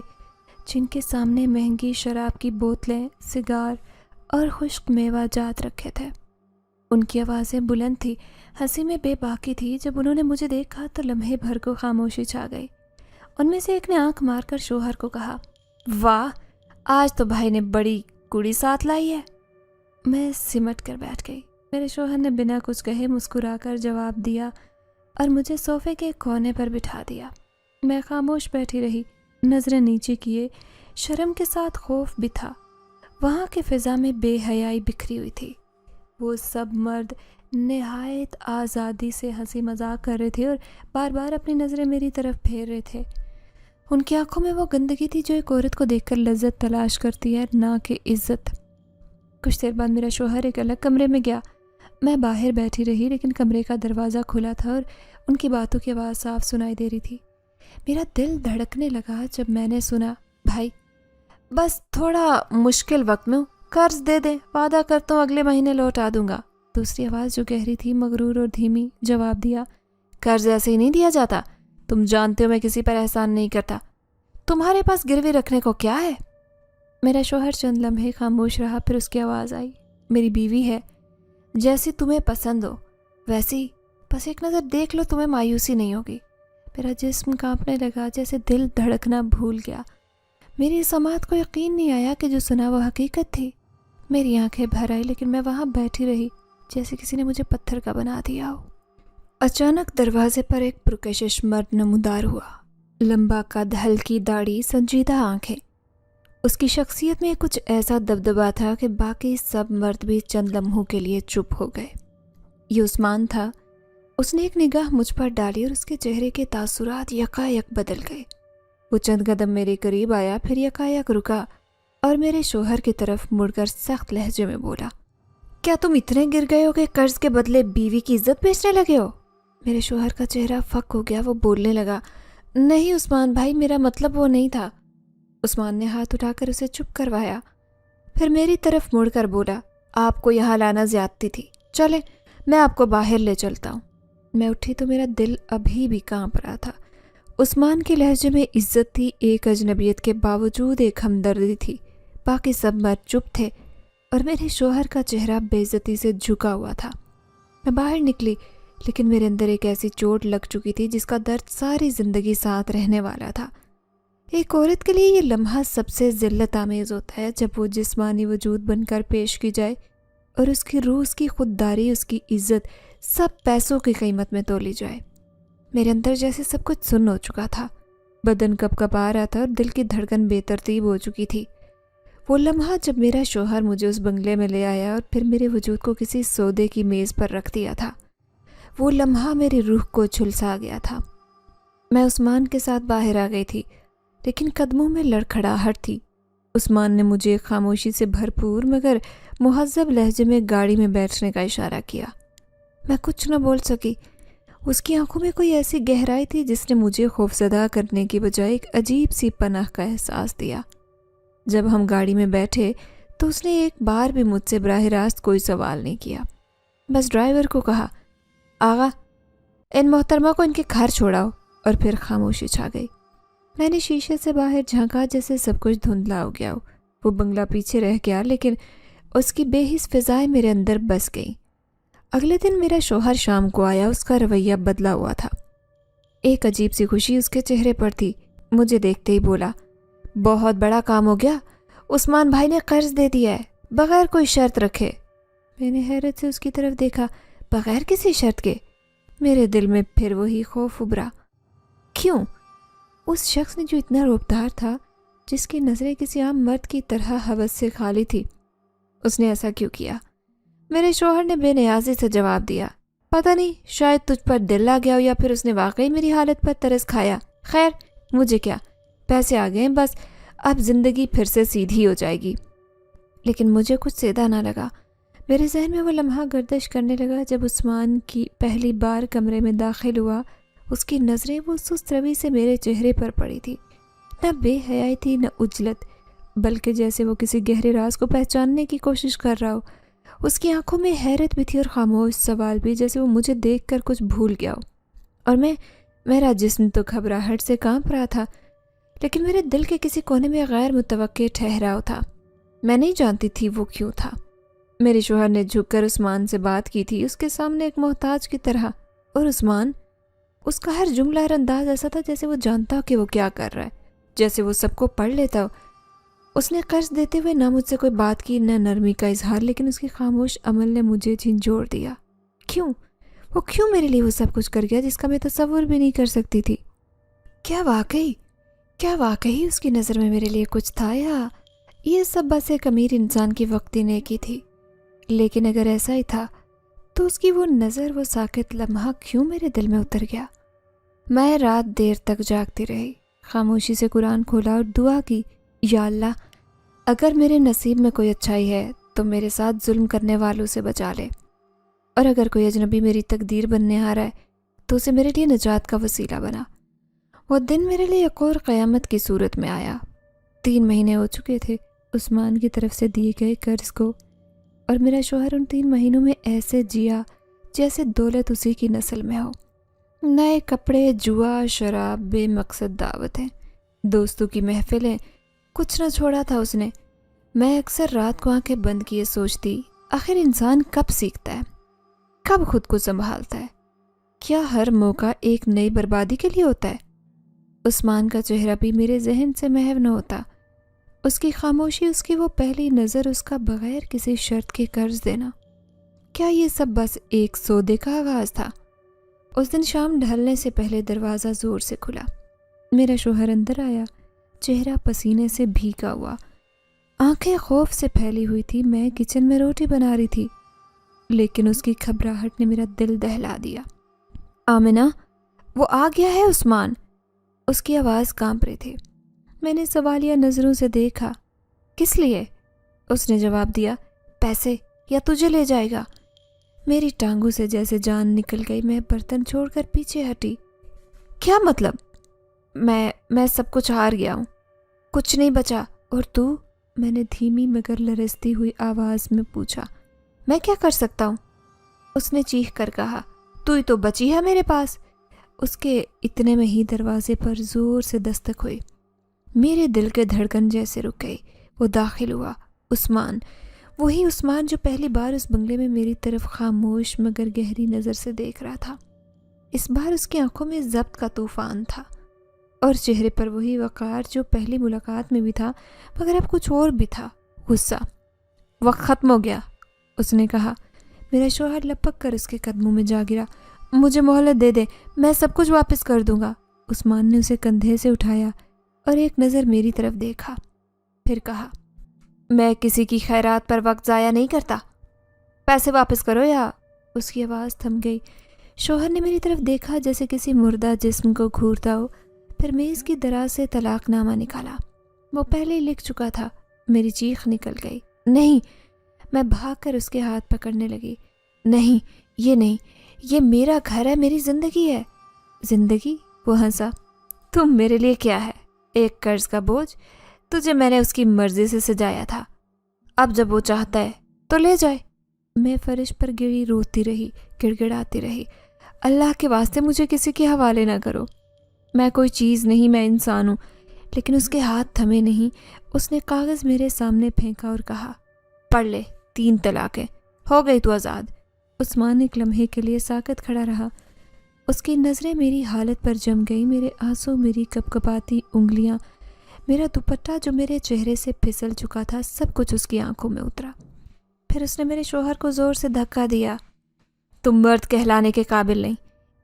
جن کے سامنے مہنگی شراب کی بوتلیں، سگار اور خشک میوہ جات رکھے تھے۔ ان کی آوازیں بلند تھی، ہنسی میں بے باکی تھی۔ جب انہوں نے مجھے دیکھا تو لمحے بھر کو خاموشی چھا گئی۔ ان میں سے ایک نے آنکھ مار کر شوہر کو کہا، واہ، آج تو بھائی نے بڑی کڑی ساتھ لائی ہے۔ میں سمٹ کر بیٹھ گئی۔ میرے شوہر نے بنا کچھ کہے مسکرا کر جواب دیا اور مجھے صوفے کے کونے پر بٹھا دیا۔ میں خاموش بیٹھی رہی، نظریں نیچے کیے، شرم کے ساتھ خوف بھی تھا۔ وہاں کی فضا میں بے حیائی بکھری ہوئی تھی۔ وہ سب مرد نہایت آزادی سے ہنسی مذاق کر رہے تھے اور بار بار اپنی نظریں میری طرف پھیر رہے تھے۔ ان کی آنکھوں میں وہ گندگی تھی جو ایک عورت کو دیکھ کر لذت تلاش کرتی ہے، نہ کہ عزت۔ کچھ دیر بعد میرا شوہر ایک الگ کمرے میں گیا۔ میں باہر بیٹھی رہی، لیکن کمرے کا دروازہ کھلا تھا اور ان کی باتوں کی آواز صاف سنائی دے رہی تھی۔ میرا دل دھڑکنے لگا جب میں نے سنا، بھائی بس تھوڑا مشکل وقت میں ہوں، قرض دے دیں، وعدہ کرتا ہوں اگلے مہینے لوٹا دوں گا۔ دوسری آواز جو گہری تھی، مغرور اور دھیمی، جواب دیا، قرض ایسے ہی نہیں دیا جاتا، تم جانتے ہو میں کسی پر احسان نہیں کرتا، تمہارے پاس گروی رکھنے کو کیا ہے؟ میرا شوہر چند لمحے خاموش رہا، پھر اس کی آواز آئی، میری بیوی ہے، جیسی تمہیں پسند ہو ویسی، بس ایک نظر دیکھ لو، تمہیں مایوسی نہیں ہوگی۔ میرا جسم کانپنے لگا، جیسے دل دھڑکنا بھول گیا۔ میری سماعت کو یقین نہیں آیا کہ جو سنا وہ حقیقت تھی۔ میری آنکھیں بھر آئی، لیکن میں وہاں بیٹھی رہی جیسے کسی نے مجھے پتھر کا بنا دیا ہو۔ اچانک دروازے پر ایک پرکشش مرد نمودار ہوا، لمبا قد، ہلکی داڑھی، سنجیدہ آنکھیں۔ اس کی شخصیت میں کچھ ایسا دبدبا تھا کہ باقی سب مرد بھی چند لمحوں کے لیے چپ ہو گئے۔ یہ عثمان تھا۔ اس نے ایک نگاہ مجھ پر ڈالی اور اس کے چہرے کے تاثرات یکایک بدل گئے۔ وہ چند قدم میرے قریب آیا، پھر یکایک رکا اور میرے شوہر کی طرف مڑ کر سخت لہجے میں بولا، کیا تم اتنے گر گئے ہو کہ قرض کے بدلے بیوی کی عزت بیچنے لگے ہو؟ میرے شوہر کا چہرہ پھک ہو گیا۔ وہ بولنے لگا، نہیں عثمان بھائی، میرا مطلب وہ نہیں تھا۔ عثمان نے ہاتھ اٹھا کر اسے چپ کروایا۔ پھر میری طرف مڑ کر بولا، آپ کو یہاں لانا زیادتی تھی، چلیں میں آپ کو باہر لے چلتا ہوں۔ میں اٹھی تو میرا دل ابھی بھی کانپ رہا تھا۔ عثمان کے لہجے میں عزت تھی، ایک اجنبیت کے باوجود ایک ہمدردی تھی۔ باقی سب مرد چپ تھے اور میرے شوہر کا چہرہ بے عزتی سے جھکا ہوا تھا۔ میں باہر نکلی، لیکن میرے اندر ایک ایسی چوٹ لگ چکی تھی جس کا درد ساری زندگی ساتھ رہنے والا تھا۔ ایک عورت کے لیے یہ لمحہ سب سے ذلت آمیز ہوتا ہے جب وہ جسمانی وجود بن کر پیش کی جائے اور اس کی روح، اس کی خودداری، اس کی عزت سب پیسوں کی قیمت میں تولی جائے۔ میرے اندر جیسے سب کچھ سن ہو چکا تھا، بدن کپ کپ آ رہا تھا اور دل کی دھڑکن بے ترتیب ہو چکی تھی۔ وہ لمحہ جب میرا شوہر مجھے اس بنگلے میں لے آیا اور پھر میرے وجود کو کسی سودے کی میز پر رکھ دیا تھا، وہ لمحہ میری روح کو جھلسا گیا تھا۔ میں عثمان کے ساتھ باہر آ گئی تھی، لیکن قدموں میں لڑکھڑاہٹ تھی۔ عثمان نے مجھے خاموشی سے بھرپور مگر مہذب لہجے میں گاڑی میں بیٹھنے کا اشارہ کیا۔ میں کچھ نہ بول سکی۔ اس کی آنکھوں میں کوئی ایسی گہرائی تھی جس نے مجھے خوفزدہ کرنے کی بجائے ایک عجیب سی پناہ کا احساس دیا۔ جب ہم گاڑی میں بیٹھے تو اس نے ایک بار بھی مجھ سے براہ راست کوئی سوال نہیں کیا، بس ڈرائیور کو کہا، آغا ان محترمہ کو ان کے گھر چھوڑاؤ، اور پھر خاموشی چھا گئی۔ میں نے شیشے سے باہر جھانکا جیسے سب کچھ دھندلا ہو گیا ہو۔ وہ بنگلہ پیچھے رہ گیا، لیکن اس کی بے حس فضائیں میرے اندر بس گئیں۔ اگلے دن میرا شوہر شام کو آیا، اس کا رویہ بدلا ہوا تھا۔ ایک عجیب سی خوشی اس کے چہرے پر تھی۔ مجھے دیکھتے ہی بولا، بہت بڑا کام ہو گیا، عثمان بھائی نے قرض دے دیا ہے بغیر کوئی شرط رکھے۔ میں نے حیرت سے اس کی طرف دیکھا، بغیر کسی شرط کے؟ میرے دل میں پھر وہی خوف ابھرا۔ کیوں؟ اس شخص نے جو اتنا روبدار تھا، جس کی نظریں کسی عام مرد کی طرح ہوس سے خالی تھی، اس نے ایسا کیوں کیا؟ میرے شوہر نے بے نیازی سے جواب دیا، پتہ نہیں، شاید تجھ پر دل آ گیا ہو یا پھر اس نے واقعی میری حالت پر ترس کھایا۔ خیر مجھے کیا، پیسے آ گئے، بس اب زندگی پھر سے سیدھی ہو جائے گی۔ لیکن مجھے کچھ سیدھا نہ لگا۔ میرے ذہن میں وہ لمحہ گردش کرنے لگا جب عثمان کی پہلی بار کمرے میں داخل ہوا۔ اس کی نظریں وہ سست روی سے میرے چہرے پر پڑی تھی، نہ بے حیائی تھی نہ عجلت، بلکہ جیسے وہ کسی گہرے راز کو پہچاننے کی کوشش کر رہا ہو۔ اس کی آنکھوں میں حیرت بھی تھی اور خاموش سوال بھی، جیسے وہ مجھے دیکھ کر کچھ بھول گیا ہو۔ اور میرا جسم تو گھبراہٹ سے کانپ رہا تھا، لیکن میرے دل کے کسی کونے میں غیر متوقع ٹھہراؤ تھا۔ میں نہیں جانتی تھی وہ کیوں تھا۔ میرے شوہر نے جھک کر عثمان سے بات کی تھی، اس کے سامنے ایک محتاج کی طرح، اور عثمان، اس کا ہر جملہ، ہر انداز ایسا تھا جیسے وہ جانتا ہو کہ وہ کیا کر رہا ہے، جیسے وہ سب کو پڑھ لیتا ہو۔ اس نے قرض دیتے ہوئے نہ مجھ سے کوئی بات کی، نہ نرمی کا اظہار، لیکن اس کی خاموش عمل نے مجھے جھنجھوڑ دیا۔ وہ کیوں میرے لیے وہ سب کچھ کر گیا جس کا میں تصور بھی نہیں کر سکتی تھی؟ کیا واقعی اس کی نظر میں میرے لیے کچھ تھا، یا یہ سب بس ایک امیر انسان کی وقتی نیکی تھی؟ لیکن اگر ایسا ہی تھا تو اس کی وہ نظر، وہ ساکت لمحہ کیوں میرے دل میں اتر گیا؟ میں رات دیر تک جاگتی رہی، خاموشی سے قرآن کھولا اور دعا کی، یا اللہ، اگر میرے نصیب میں کوئی اچھائی ہے تو میرے ساتھ ظلم کرنے والوں سے بچا لے، اور اگر کوئی اجنبی میری تقدیر بننے آ رہا ہے تو اسے میرے لیے نجات کا وسیلہ بنا۔ وہ دن میرے لیے ایک اور قیامت کی صورت میں آیا۔ 3 مہینے ہو چکے تھے عثمان کی طرف سے دیے گئے قرض کو، اور میرا شوہر ان 3 مہینوں میں ایسے جیا جیسے دولت اسی کی نسل میں ہو۔ نئے کپڑے، جوا، شراب، بے مقصد دعوتیں، دوستوں کی محفلیں، کچھ نہ چھوڑا تھا اس نے۔ میں اکثر رات کو آنکھیں بند کیے سوچتی، آخر انسان کب سیکھتا ہے، کب خود کو سنبھالتا ہے؟ کیا ہر موقع ایک نئی بربادی کے لیے ہوتا ہے؟ عثمان کا چہرہ بھی میرے ذہن سے محو نہ ہوتا، اس کی خاموشی، اس کی وہ پہلی نظر، اس کا بغیر کسی شرط کے قرض دینا، کیا یہ سب بس ایک سودے کا آغاز تھا؟ اس دن شام ڈھلنے سے پہلے دروازہ زور سے کھلا۔ میرا شوہر اندر آیا، چہرہ پسینے سے بھیگا ہوا، آنکھیں خوف سے پھیلی ہوئی تھی۔ میں کچن میں روٹی بنا رہی تھی، لیکن اس کی گھبراہٹ نے میرا دل دہلا دیا۔ آمنہ، وہ آ گیا ہے عثمان، اس کی آواز کانپ رہی تھی۔ میں نے سوالیہ نظروں سے دیکھا۔ کس لیے؟ اس نے جواب دیا، پیسے، یا تجھے لے جائے گا۔ میری ٹانگوں سے جیسے جان نکل گئی، میں برتن چھوڑ کر پیچھے ہٹی۔ کیا مطلب؟ میں سب کچھ ہار گیا ہوں، کچھ نہیں بچا، اور تو؟ میں نے دھیمی مگر لرزتی ہوئی آواز میں پوچھا۔ میں کیا کر سکتا ہوں؟ اس نے چیخ کر کہا، تو ہی تو بچی ہے میرے پاس۔ اس کے اتنے میں ہی دروازے پر زور سے دستک ہوئی۔ میرے دل کے دھڑکن جیسے رک گئی۔ وہ داخل ہوا، عثمان، وہی عثمان جو پہلی بار اس بنگلے میں میری طرف خاموش مگر گہری نظر سے دیکھ رہا تھا۔ اس بار اس کی آنکھوں میں ضبط کا طوفان تھا اور چہرے پر وہی وقار جو پہلی ملاقات میں بھی تھا، مگر اب کچھ اور بھی تھا، غصہ۔ وقت ختم ہو گیا، اس نے کہا۔ میرا شوہر لپک کر اس کے قدموں میں جا گرا۔ مجھے مہلت دے دے، میں سب کچھ واپس کر دوں گا۔ عثمان نے اسے کندھے سے اٹھایا اور ایک نظر میری طرف دیکھا، پھر کہا، میں کسی کی خیرات پر وقت ضائع نہیں کرتا، پیسے واپس کرو یا… اس کی آواز تھم گئی۔ شوہر نے میری طرف دیکھا جیسے کسی مردہ جسم کو گھورتا ہو، پھر میز کی دراز سے طلاق نامہ نکالا۔ وہ پہلے ہی لکھ چکا تھا۔ میری چیخ نکل گئی، نہیں! میں بھاگ کر اس کے ہاتھ پکڑنے لگی۔ نہیں، یہ میرا گھر ہے، میری زندگی ہے۔ زندگی؟ وہ ہنسا۔ تم میرے لیے کیا ہے؟ ایک قرض کا بوجھ؟ تجھے میں نے اس کی مرضی سے سجایا تھا، اب جب وہ چاہتا ہے تو لے جائے۔ میں فرش پر گری روتی رہی، گڑ گڑاتی رہی، اللہ کے واسطے مجھے کسی کے حوالے نہ کرو، میں کوئی چیز نہیں، میں انسان ہوں۔ لیکن اس کے ہاتھ تھمے نہیں۔ اس نے کاغذ میرے سامنے پھینکا اور کہا، پڑھ لے، 3 طلاقیں، ہو گئی تو آزاد۔ عثمان ایک لمحے کے لیے ساکت کھڑا رہا۔ اس کی نظریں میری حالت پر جم گئی، میرے آنسو، میری کپ کپاتی انگلیاں، میرا دوپٹہ جو میرے چہرے سے پھسل چکا تھا، سب کچھ اس کی آنکھوں میں اترا۔ پھر اس نے میرے شوہر کو زور سے دھکا دیا۔ تم مرد کہلانے کے قابل نہیں۔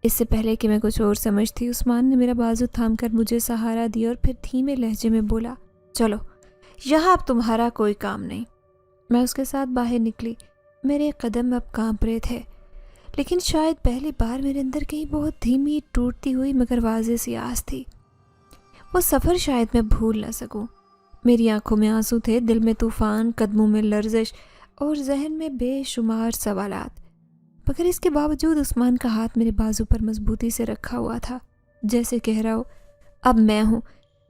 اس سے پہلے کہ میں کچھ اور سمجھتی، عثمان نے میرا بازو تھام کر مجھے سہارا دیا اور پھر دھیمے لہجے میں بولا، چلو، یہاں اب تمہارا کوئی کام نہیں۔ میں اس کے ساتھ باہر نکلی۔ میرے قدم اب کانپ رہے تھے، لیکن شاید پہلی بار میرے اندر کہیں بہت دھیمی، ٹوٹتی ہوئی مگر واضح سی آس تھی۔ وہ سفر شاید میں بھول نہ سکوں۔ میری آنکھوں میں آنسو تھے، دل میں طوفان، قدموں میں لرزش اور ذہن میں بے شمار سوالات، مگر اس کے باوجود عثمان کا ہاتھ میرے بازو پر مضبوطی سے رکھا ہوا تھا، جیسے کہہ رہا ہو، اب میں ہوں،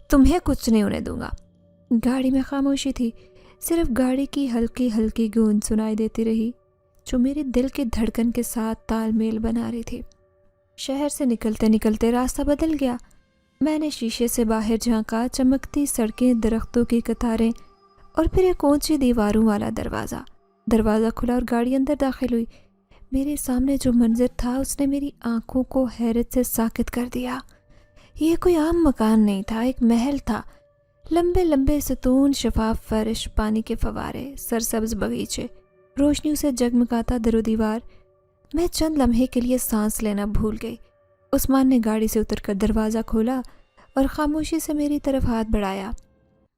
تمہیں کچھ نہیں ہونے دوں گا۔ گاڑی میں خاموشی تھی، صرف گاڑی کی ہلکی ہلکی گونج سنائی دیتی رہی جو میرے دل کے دھڑکن کے ساتھ تال میل بنا رہی تھی۔ شہر سے نکلتے نکلتے راستہ بدل گیا۔ میں نے شیشے سے باہر جھانکا، چمکتی سڑکیں، درختوں کی قطاریں اور پھر ایک اونچی دیواروں والا دروازہ۔ دروازہ کھلا اور گاڑی اندر داخل ہوئی۔ میرے سامنے جو منظر تھا اس نے میری آنکھوں کو حیرت سے ساکت کر دیا۔ یہ کوئی عام مکان نہیں تھا، ایک محل تھا۔ لمبے لمبے ستون، شفاف فرش، پانی کے فوارے، سرسبز باغیچے، روشنیوں سے جگمگاتا در و دیوار۔ میں چند لمحے کے لیے سانس لینا بھول گئی۔ عثمان نے گاڑی سے اتر کر دروازہ کھولا اور خاموشی سے میری طرف ہاتھ بڑھایا۔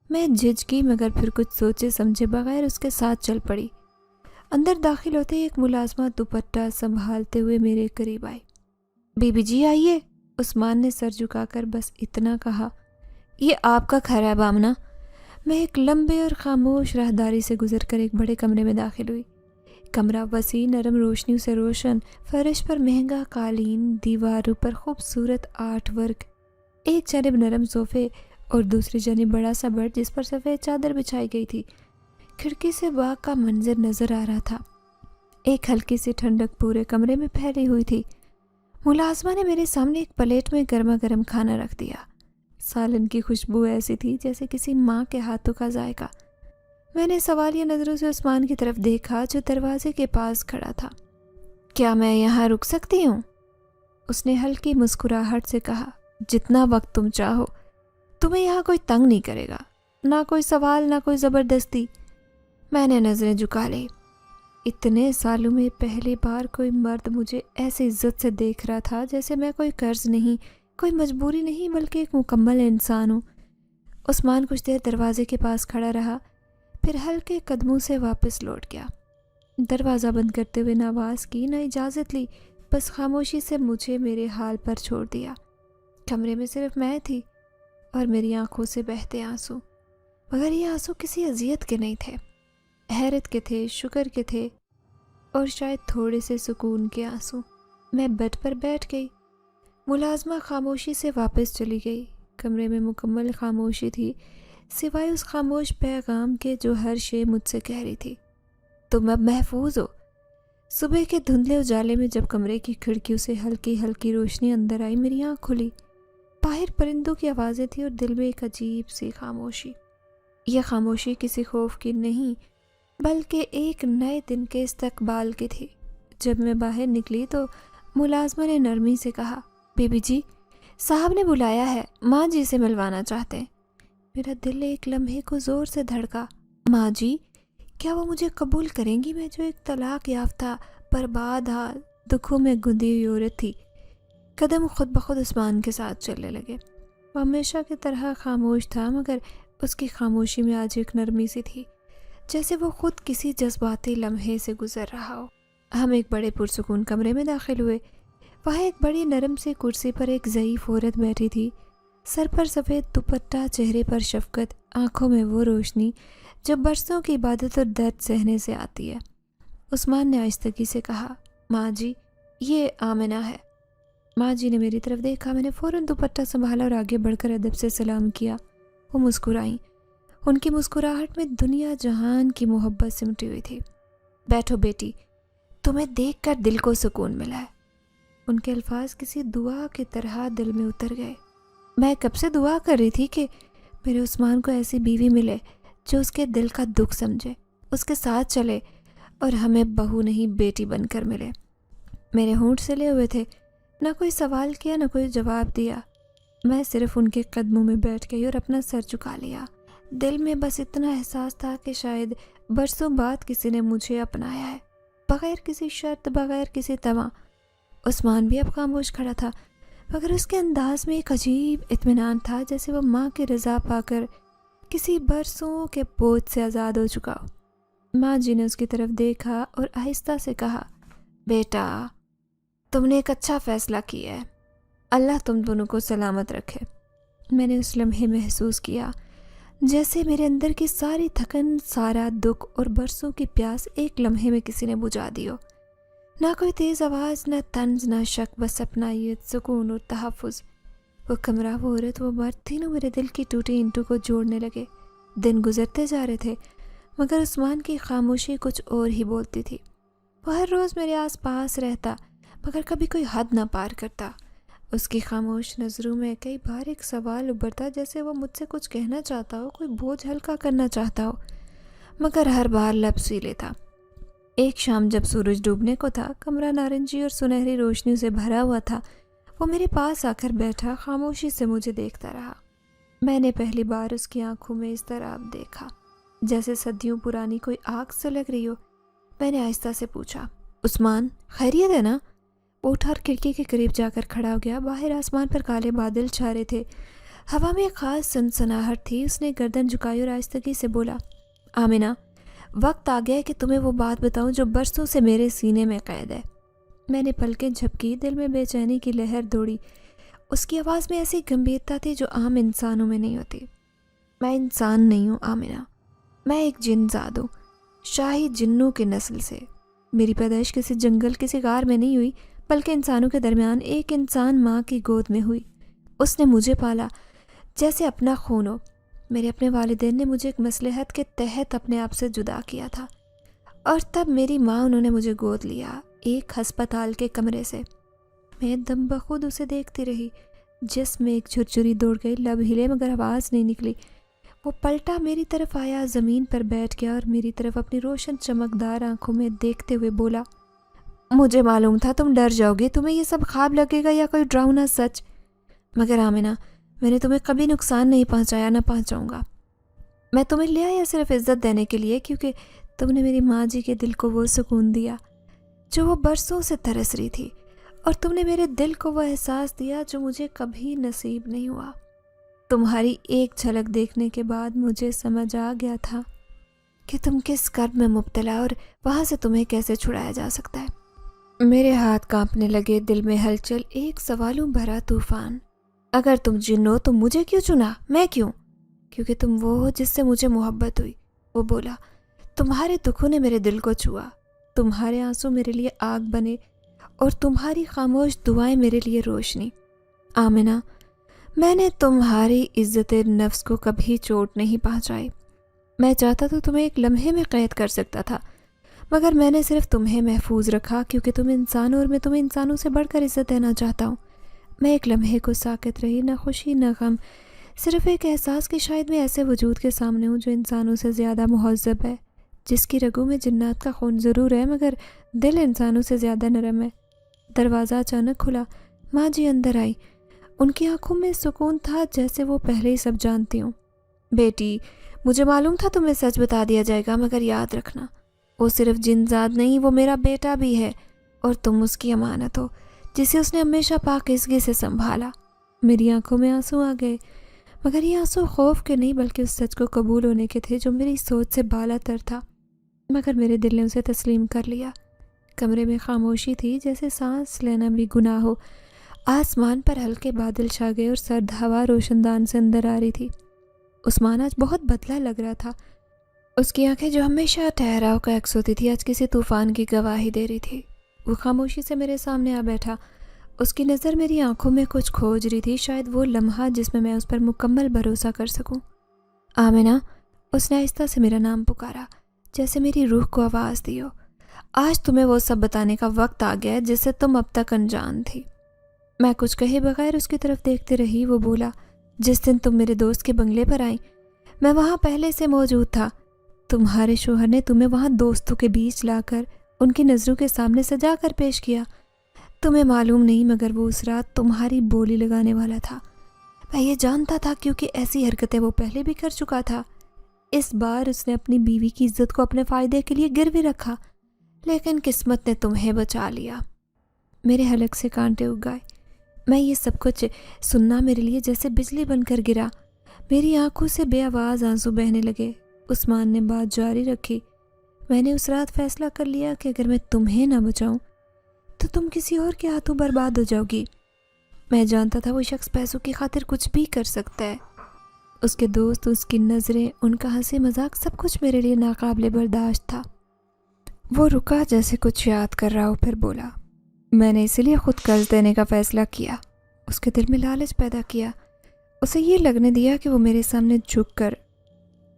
میں جھجکی مگر پھر کچھ سوچے سمجھے بغیر اس کے ساتھ چل پڑی۔ اندر داخل ہوتے ہی ایک ملازمہ دوپٹہ سنبھالتے ہوئے میرے قریب آئی۔ بی بی جی آئیے، عثمان نے سر جھکا کر بس اتنا کہا۔ یہ آپ کا گھر ہے بامنا۔ میں ایک لمبے اور خاموش راہداری سے گزر کر ایک بڑے کمرے میں داخل ہوئی۔ کمرہ وسیع، نرم روشنیوں سے روشن، فرش پر مہنگا قالین، دیواروں پر خوبصورت آرٹ ورک، ایک جانب نرم صوفے اور دوسری جانب بڑا سا بیڈ جس پر سفید چادر بچھائی گئی تھی۔ کھڑکی سے باغ کا منظر نظر آ رہا تھا۔ ایک ہلکی سی ٹھنڈک پورے کمرے میں پھیلی ہوئی تھی۔ ملازمہ نے میرے سامنے ایک پلیٹ میں گرما گرم کھانا رکھ دیا۔ سالن کی خوشبو ایسی تھی جیسے کسی ماں کے ہاتھوں کا ذائقہ۔ میں نے سوالیہ نظروں سے عثمان کی طرف دیکھا جو دروازے کے پاس کھڑا تھا۔ کیا میں یہاں رک سکتی ہوں؟ اس نے ہلکی مسکراہٹ سے کہا، جتنا وقت تم چاہو، تمہیں یہاں کوئی تنگ نہیں کرے گا، نہ کوئی سوال، نہ کوئی زبردستی۔ میں نے نظریں جھکا لی۔ اتنے سالوں میں پہلی بار کوئی مرد مجھے ایسی عزت سے دیکھ رہا تھا جیسے میں کوئی قرض نہیں، کوئی مجبوری نہیں، بلکہ ایک مکمل انسان ہوں۔ عثمان کچھ دیر دروازے کے پاس کھڑا رہا، پھر ہلکے قدموں سے واپس لوٹ گیا۔ دروازہ بند کرتے ہوئے نہ آواز کی، نہ اجازت لی، بس خاموشی سے مجھے میرے حال پر چھوڑ دیا۔ کمرے میں صرف میں تھی اور میری آنکھوں سے بہتے آنسو، مگر یہ آنسو کسی اذیت کے نہیں تھے، حیرت کے تھے، شکر کے تھے اور شاید تھوڑے سے سکون کے آنسو۔ میں بیڈ پر بیٹھ گئی۔ ملازمہ خاموشی سے واپس چلی گئی۔ کمرے میں مکمل خاموشی تھی، سوائے اس خاموش پیغام کے جو ہر شے مجھ سے کہہ رہی تھی، تم اب محفوظ ہو۔ صبح کے دھندلے اجالے میں جب کمرے کی کھڑکیوں سے ہلکی ہلکی روشنی اندر آئی، میری آنکھ کھلی۔ باہر پرندوں کی آوازیں تھیں اور دل میں ایک عجیب سی خاموشی۔ یہ خاموشی کسی خوف کی نہیں بلکہ ایک نئے دن کے استقبال کی تھی۔ جب میں باہر نکلی تو ملازمہ نے نرمی سے کہا، بی بی جی، صاحب نے بلایا ہے، ماں جی سے ملوانا چاہتے ہیں۔ میرا دل ایک لمحے کو زور سے دھڑکا۔ ماں جی؟ کیا وہ مجھے قبول کریں گی، میں جو ایک طلاق یافتہ برباد حال دکھوں میں گندی ہوئی عورت تھی؟ قدم خود بخود عثمان کے ساتھ چلنے لگے۔ وہ ہمیشہ کی طرح خاموش تھا، مگر اس کی خاموشی میں آج ایک نرمی سی تھی، جیسے وہ خود کسی جذباتی لمحے سے گزر رہا ہو۔ ہم ایک بڑے پرسکون کمرے میں داخل ہوئے۔ وہاں ایک بڑی نرم سی کرسی پر ایک ضعیف عورت بیٹھی تھی، سر پر سفید دوپٹہ، چہرے پر شفقت، آنکھوں میں وہ روشنی جو برسوں کی عبادت اور درد سہنے سے آتی ہے۔ عثمان نے آہستگی سے کہا، ماں جی، یہ آمنہ ہے۔ ماں جی نے میری طرف دیکھا، میں نے فوراً دوپٹہ سنبھالا اور آگے بڑھ کر ادب سے سلام کیا۔ وہ مسکرائیں، ان کی مسکراہٹ میں دنیا جہان کی محبت سمٹی ہوئی تھی۔ بیٹھو بیٹی، تمہیں دیکھ کر دل کو سکون ملا ہے۔ ان کے الفاظ کسی دعا کی طرح دل میں اتر گئے۔ میں کب سے دعا کر رہی تھی کہ میرے عثمان کو ایسی بیوی ملے جو اس کے دل کا دکھ سمجھے، اس کے ساتھ چلے اور ہمیں بہو نہیں بیٹی بن کر ملے۔ میرے ہونٹ سلے ہوئے تھے، نہ کوئی سوال کیا نہ کوئی جواب دیا۔ میں صرف ان کے قدموں میں بیٹھ گئی اور اپنا سر جھکا لیا۔ دل میں بس اتنا احساس تھا کہ شاید برسوں بعد کسی نے مجھے اپنایا ہے، بغیر کسی شرط، بغیر کسی طمع۔ عثمان بھی اب خاموش کھڑا تھا، مگر اس کے انداز میں ایک عجیب اطمینان تھا، جیسے وہ ماں کی رضا پا کر کسی برسوں کے بوجھ سے آزاد ہو چکا ہو۔ ماں جی نے اس کی طرف دیکھا اور آہستہ سے کہا، بیٹا، تم نے ایک اچھا فیصلہ کیا ہے، اللہ تم دونوں کو سلامت رکھے۔ میں نے اس لمحے محسوس کیا جیسے میرے اندر کی ساری تھکن، سارا دکھ اور برسوں کی پیاس ایک لمحے میں کسی نے بجھا دی ہو۔ نہ کوئی تیز آواز، نہ طنز، نہ شک، بس اپنائیت، سکون اور تحفظ۔ وہ کمرہ، وہ عورت، وہ مرد، تینوں میرے دل کی ٹوٹی اینٹوں کو جوڑنے لگے۔ دن گزرتے جا رہے تھے، مگر عثمان کی خاموشی کچھ اور ہی بولتی تھی۔ وہ ہر روز میرے آس پاس رہتا، مگر کبھی کوئی حد نہ پار کرتا۔ اس کی خاموش نظروں میں کئی بار ایک سوال ابھرتا، جیسے وہ مجھ سے کچھ کہنا چاہتا ہو، کوئی بوجھ ہلکا کرنا چاہتا ہو، مگر ہر بار لب سیلے تھا۔ ایک شام جب سورج ڈوبنے کو تھا، کمرہ نارنجی اور سنہری روشنی سے بھرا ہوا تھا، وہ میرے پاس آ کر بیٹھا، خاموشی سے مجھے دیکھتا رہا۔ میں نے پہلی بار اس کی آنکھوں میں اضطراب دیکھا، جیسے صدیوں پرانی کوئی آگ سلگ رہی ہو۔ میں نے آہستہ سے پوچھا، عثمان، خیریت ہے نا؟ وہ اٹھا اور کھڑکی کے قریب جا کر کھڑا ہو گیا۔ باہر آسمان پر کالے بادل چھا رہے تھے، ہوا میں ایک خاص سنسناہٹ تھی۔ اس نے گردن جھکائی اور آہستگی سے بولا، آمنہ، وقت آ گیا ہے کہ تمہیں وہ بات بتاؤں جو برسوں سے میرے سینے میں قید ہے۔ میں نے پلکیں جھپکی، دل میں بے چینی کی لہر دوڑی۔ اس کی آواز میں ایسی گمبھیرتا تھی جو عام انسانوں میں نہیں ہوتی۔ میں انسان نہیں ہوں آمنہ، میں ایک جن زاد ہوں، شاہی جنوں کی نسل سے۔ میری پیدائش کسی جنگل، کسی غار میں نہیں ہوئی، بلکہ انسانوں کے درمیان ایک انسان ماں کی گود میں ہوئی۔ اس نے مجھے پالا جیسے اپنا خون ہو۔ میرے اپنے والدین نے مجھے ایک مصلحت کے تحت اپنے آپ سے جدا کیا تھا، اور تب میری ماں، انہوں نے مجھے گود لیا، ایک ہسپتال کے کمرے سے۔ میں دم بخود اسے دیکھتی رہی، جسم میں ایک جھرجھری دوڑ گئی، لب ہلے مگر آواز نہیں نکلی۔ وہ پلٹا، میری طرف آیا، زمین پر بیٹھ گیا اور میری طرف اپنی روشن چمکدار آنکھوں میں دیکھتے ہوئے بولا، مجھے معلوم تھا تم ڈر جاؤ گے، تمہیں یہ سب خواب لگے گا یا کوئی ڈراؤنا سچ، مگر آمنہ، میں نے تمہیں کبھی نقصان نہیں پہنچایا، نہ پہنچاؤں گا۔ میں تمہیں لے آیا صرف عزت دینے کے لیے، کیونکہ تم نے میری ماں جی کے دل کو وہ سکون دیا جو وہ برسوں سے ترس رہی تھی، اور تم نے میرے دل کو وہ احساس دیا جو مجھے کبھی نصیب نہیں ہوا۔ تمہاری ایک جھلک دیکھنے کے بعد مجھے سمجھ آ گیا تھا کہ تم کس کرب میں مبتلا اور وہاں سے تمہیں کیسے چھڑایا جا سکتا ہے۔ میرے ہاتھ کانپنے لگے، دل میں ہلچل، ایک سوالوں بھرا طوفان۔ اگر تم جن ہو تو مجھے کیوں چنا؟ میں کیوں؟ کیونکہ تم وہ ہو جس سے مجھے محبت ہوئی، وہ بولا۔ تمہارے دکھوں نے میرے دل کو چھوا، تمہارے آنسو میرے لیے آگ بنے اور تمہاری خاموش دعائیں میرے لیے روشنی۔ آمنہ، میں نے تمہاری عزت نفس کو کبھی چوٹ نہیں پہنچائی. میں چاہتا تو تمہیں ایک لمحے میں قید کر سکتا تھا، مگر میں نے صرف تمہیں محفوظ رکھا کیونکہ تم انسان ہو اور میں تمہیں انسانوں سے بڑھ کر عزت دینا چاہتا ہوں. میں ایک لمحے کو ساکت رہی، نہ خوشی نہ غم، صرف ایک احساس کہ شاید میں ایسے وجود کے سامنے ہوں جو انسانوں سے زیادہ مہذب ہے، جس کی رگوں میں جنات کا خون ضرور ہے مگر دل انسانوں سے زیادہ نرم ہے. دروازہ اچانک کھلا. ماں جی اندر آئی. ان کی آنکھوں میں سکون تھا جیسے وہ پہلے ہی سب جانتی ہوں. بیٹی، مجھے معلوم تھا تمہیں سچ بتا دیا جائے گا، مگر یاد رکھنا وہ صرف جنزاد نہیں، وہ میرا بیٹا بھی ہے اور تم اس کی امانت ہو جسے اس نے ہمیشہ پاکیزگی سے سنبھالا. میری آنکھوں میں آنسو آ گئے، مگر یہ آنسو خوف کے نہیں بلکہ اس سچ کو قبول ہونے کے تھے جو میری سوچ سے بالا تر تھا. مگر میرے دل نے اسے تسلیم کر لیا. کمرے میں خاموشی تھی، جیسے سانس لینا بھی گناہ ہو. آسمان پر ہلکے بادل چھا گئے اور سرد ہوا روشن دان سے اندر آ رہی تھی. عثمان آج بہت بدلا لگ رہا تھا. اس کی آنکھیں جو ہمیشہ ٹھہراؤ کا عکس ہوتی تھی آج کسی طوفان کی گواہی دے رہی تھی. وہ خاموشی سے میرے سامنے آ بیٹھا. اس کی نظر میری آنکھوں میں کچھ کھوج رہی تھی، شاید وہ لمحہ جس میں اس پر مکمل بھروسہ کر سکوں. آمنہ، اس نے آہستہ سے میرا نام پکارا، جیسے میری روح کو آواز دی ہو. آج تمہیں وہ سب بتانے کا وقت آ گیا ہے جس سے تم اب تک انجان تھی. میں کچھ کہے بغیر اس کی طرف دیکھتے رہی. وہ بولا، جس دن تم میرے دوست کے بنگلے پر آئیں میں وہاں پہلے سے موجود تھا. تمہارے شوہر نے تمہیں وہاں دوستوں کے بیچ لا کر ان کی نظروں کے سامنے سجا کر پیش کیا. تمہیں معلوم نہیں مگر وہ اس رات تمہاری بولی لگانے والا تھا. میں یہ جانتا تھا کیونکہ ایسی حرکتیں وہ پہلے بھی کر چکا تھا. اس بار اس نے اپنی بیوی کی عزت کو اپنے فائدے کے لیے گروی رکھا، لیکن قسمت نے تمہیں بچا لیا. میرے حلق سے کانٹے اگ گئے. میں یہ سب کچھ سننا میرے لیے جیسے بجلی بن کر گرا. میری آنکھوں سے بے آواز آنسو بہنے لگے. عثمان نے بات جاری رکھی، میں نے اس رات فیصلہ کر لیا کہ اگر میں تمہیں نہ بچاؤں تو تم کسی اور کے ہاتھوں برباد ہو جاؤ گی. میں جانتا تھا وہ شخص پیسوں کی خاطر کچھ بھی کر سکتا ہے. اس کے دوست، اس کی نظریں، ان کا ہنسی مذاق، سب کچھ میرے لیے ناقابل برداشت تھا. وہ رکا جیسے کچھ یاد کر رہا ہو، پھر بولا، میں نے اسی لیے خود قرض دینے کا فیصلہ کیا. اس کے دل میں لالچ پیدا کیا. اسے یہ لگنے دیا کہ وہ میرے سامنے جھک کر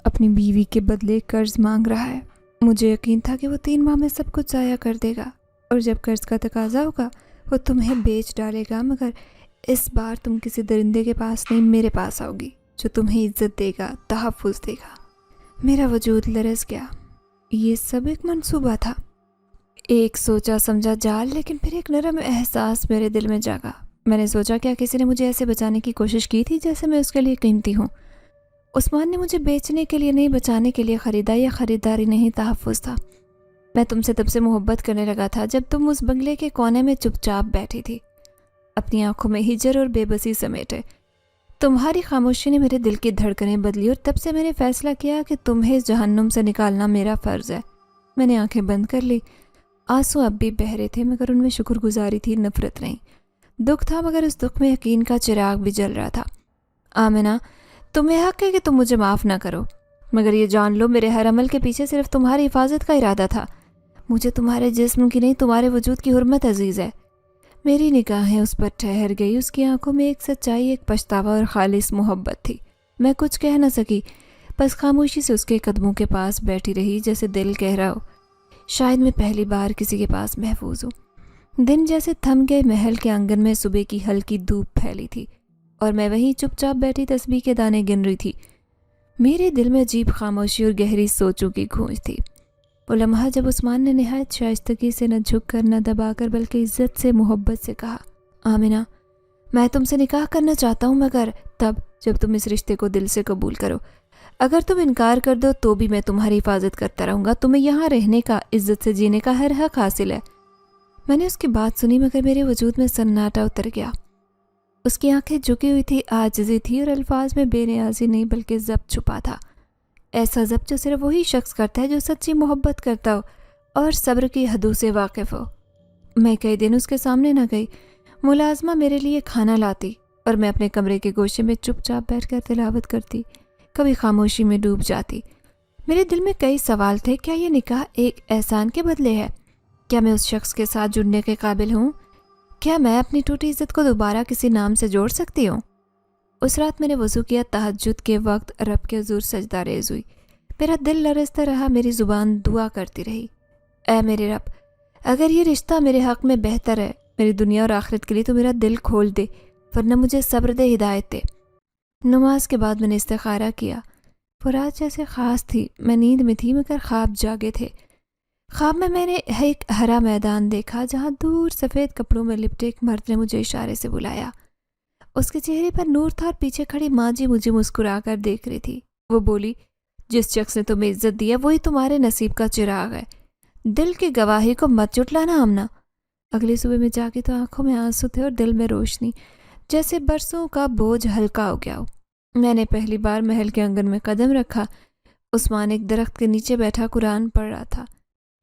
اپنی بیوی کے بدلے قرض مانگ رہا ہے. مجھے یقین تھا کہ وہ 3 ماہ میں سب کچھ ضائع کر دے گا اور جب قرض کا تقاضا ہوگا وہ تمہیں بیچ ڈالے گا. مگر اس بار تم کسی درندے کے پاس نہیں، میرے پاس آؤ گی جو تمہیں عزت دے گا، تحفظ دے گا. میرا وجود لرز گیا. یہ سب ایک منصوبہ تھا، ایک سوچا سمجھا جال. لیکن پھر ایک نرم احساس میرے دل میں جاگا. میں نے سوچا کیا کسی نے مجھے ایسے بچانے کی کوشش کی تھی جیسے میں اس کے لیے قیمتی ہوں. عثمان نے مجھے بیچنے کے لیے نہیں، بچانے کے لیے خریدا. یا خریداری نہیں، تحفظ تھا. میں تم سے تب سے محبت کرنے لگا تھا جب تم اس بنگلے کے کونے میں چپ چاپ بیٹھی تھی، اپنی آنکھوں میں ہجر اور بے بسی سمیٹے. تمہاری خاموشی نے میرے دل کی دھڑکنیں بدلی اور تب سے میں نے فیصلہ کیا کہ تمہیں اس جہنم سے نکالنا میرا فرض ہے. میں نے آنکھیں بند کر لی. آنسو اب بھی بہہ رہے تھے مگر ان میں شکر گزاری تھی، نفرت نہیں. دکھ تھا مگر اس دکھ میں یقین کا چراغ بھی جل رہا تھا. آمنہ، تمہیں حق ہے کہ تم مجھے معاف نہ کرو، مگر یہ جان لو میرے ہر عمل کے پیچھے صرف تمہاری حفاظت کا ارادہ تھا. مجھے تمہارے جسم کی نہیں، تمہارے وجود کی حرمت عزیز ہے. میری نگاہیں اس پر ٹھہر گئی. اس کی آنکھوں میں ایک سچائی، ایک پچھتاوا اور خالص محبت تھی. میں کچھ کہہ نہ سکی، بس خاموشی سے اس کے قدموں کے پاس بیٹھی رہی، جیسے دل کہہ رہا ہو شاید میں پہلی بار کسی کے پاس محفوظ ہوں. دن جیسے تھم گئے. محل کے آنگن میں صبح کی ہلکی دھوپ پھیلی تھی اور میں وہیں چپ چاپ بیٹھی تسبیح کے دانے گن رہی تھی. میرے دل میں عجیب خاموشی اور گہری سوچوں کی گونج تھی. وہ لمحہ جب عثمان نے نہایت شائستگی سے نہ جھک کر نہ دبا کر بلکہ عزت سے، محبت سے کہا، آمنہ، میں تم سے نکاح کرنا چاہتا ہوں مگر تب جب تم اس رشتے کو دل سے قبول کرو. اگر تم انکار کر دو تو بھی میں تمہاری حفاظت کرتا رہوں گا. تمہیں یہاں رہنے کا، عزت سے جینے کا ہر حق حاصل ہے. میں نے اس کی بات سنی مگر میرے وجود میں سناٹا اتر گیا. اس کی آنکھیں جھکی ہوئی تھی، عاجزی تھی اور الفاظ میں بے نیازی نہیں بلکہ ضبط چھپا تھا. ایسا ضبط جو صرف وہی شخص کرتا ہے جو سچی محبت کرتا ہو اور صبر کی حدوں سے واقف ہو. میں کئی دن اس کے سامنے نہ گئی. ملازمہ میرے لیے کھانا لاتی اور میں اپنے کمرے کے گوشے میں چپ چاپ بیٹھ کر تلاوت کرتی، کبھی خاموشی میں ڈوب جاتی. میرے دل میں کئی سوال تھے. کیا یہ نکاح ایک احسان کے بدلے ہے؟ کیا میں اس شخص کے ساتھ جڑنے کے قابل ہوں؟ کیا میں اپنی ٹوٹی عزت کو دوبارہ کسی نام سے جوڑ سکتی ہوں؟ اس رات میں نے وضو کیا، تہجد کے وقت رب کے حضور سجدہ ریز ہوئی، میرا دل لرزتا رہا، میری زبان دعا کرتی رہی، اے میرے رب، اگر یہ رشتہ میرے حق میں بہتر ہے میری دنیا اور آخرت کے لیے تو میرا دل کھول دے، ورنہ مجھے صبر دے، ہدایت دے۔ نماز کے بعد میں نے استخارہ کیا۔ وہ رات جیسے خاص تھی، میں نیند میں تھی مگر خواب جاگے تھے۔ خواب میں نے ایک ہرا میدان دیکھا جہاں دور سفید کپڑوں میں لپٹے ایک مرد نے مجھے اشارے سے بلایا۔ اس کے چہرے پر نور تھا اور پیچھے کھڑی ماں جی مجھے مسکرا کر دیکھ رہی تھی۔ وہ بولی، جس شخص نے تمہیں عزت دی ہے وہی تمہارے نصیب کا چراغ ہے، دل کی گواہی کو مت جھٹلانا آمنہ۔ اگلی صبح میں جاگی تو آنکھوں میں آنسو تھے اور دل میں روشنی، جیسے برسوں کا بوجھ ہلکا ہو گیا ہو۔ میں نے پہلی بار محل کے آنگن میں قدم رکھا۔ عثمان ایک درخت کے نیچے بیٹھا قرآن پڑھ رہا تھا،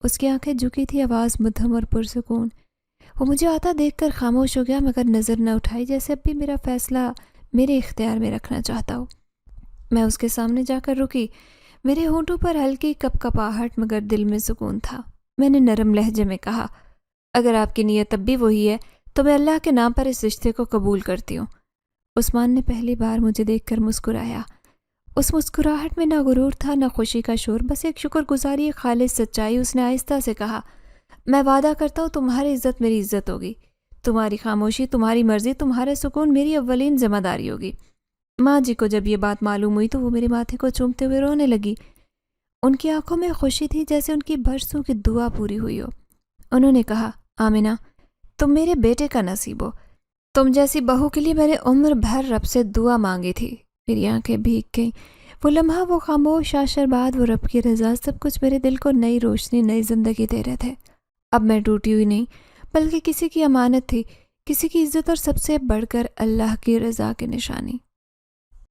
اس کی آنکھیں جھکی تھی، آواز مدھم اور پرسکون۔ وہ مجھے آتا دیکھ کر خاموش ہو گیا مگر نظر نہ اٹھائی، جیسے اب بھی میرا فیصلہ میرے اختیار میں رکھنا چاہتا ہو۔ میں اس کے سامنے جا کر رکی، میرے ہونٹوں پر ہلکی کپ کپاہٹ مگر دل میں سکون تھا۔ میں نے نرم لہجے میں کہا، اگر آپ کی نیت اب بھی وہی ہے تو میں اللہ کے نام پر اس رشتے کو قبول کرتی ہوں۔ عثمان نے پہلی بار مجھے دیکھ کر مسکرایا۔ اس مسکراہٹ میں نہ غرور تھا نہ خوشی کا شور، بس ایک شکر گزاری، ایک خالص سچائی۔ اس نے آہستہ سے کہا، میں وعدہ کرتا ہوں تمہاری عزت میری عزت ہوگی، تمہاری خاموشی، تمہاری مرضی، تمہارا سکون میری اولین ذمہ داری ہوگی۔ ماں جی کو جب یہ بات معلوم ہوئی تو وہ میرے ماتھے کو چومتے ہوئے رونے لگی۔ ان کی آنکھوں میں خوشی تھی جیسے ان کی برسوں کی دعا پوری ہوئی ہو۔ انہوں نے کہا، آمنہ، تم میرے بیٹے کا نصیب ہو، تم جیسی بہو کے لیے میں نے عمر بھر رب سے دعا مانگی تھی۔ میری آنکھیں بھیگ گئیں۔ وہ لمحہ، وہ خاموش آشیرواد، وہ رب کی رضا، سب کچھ میرے دل کو نئی روشنی، نئی زندگی دے رہے تھے۔ اب میں ٹوٹی ہوئی نہیں بلکہ کسی کی امانت تھی، کسی کی عزت اور سب سے بڑھ کر اللہ کی رضا کی نشانی۔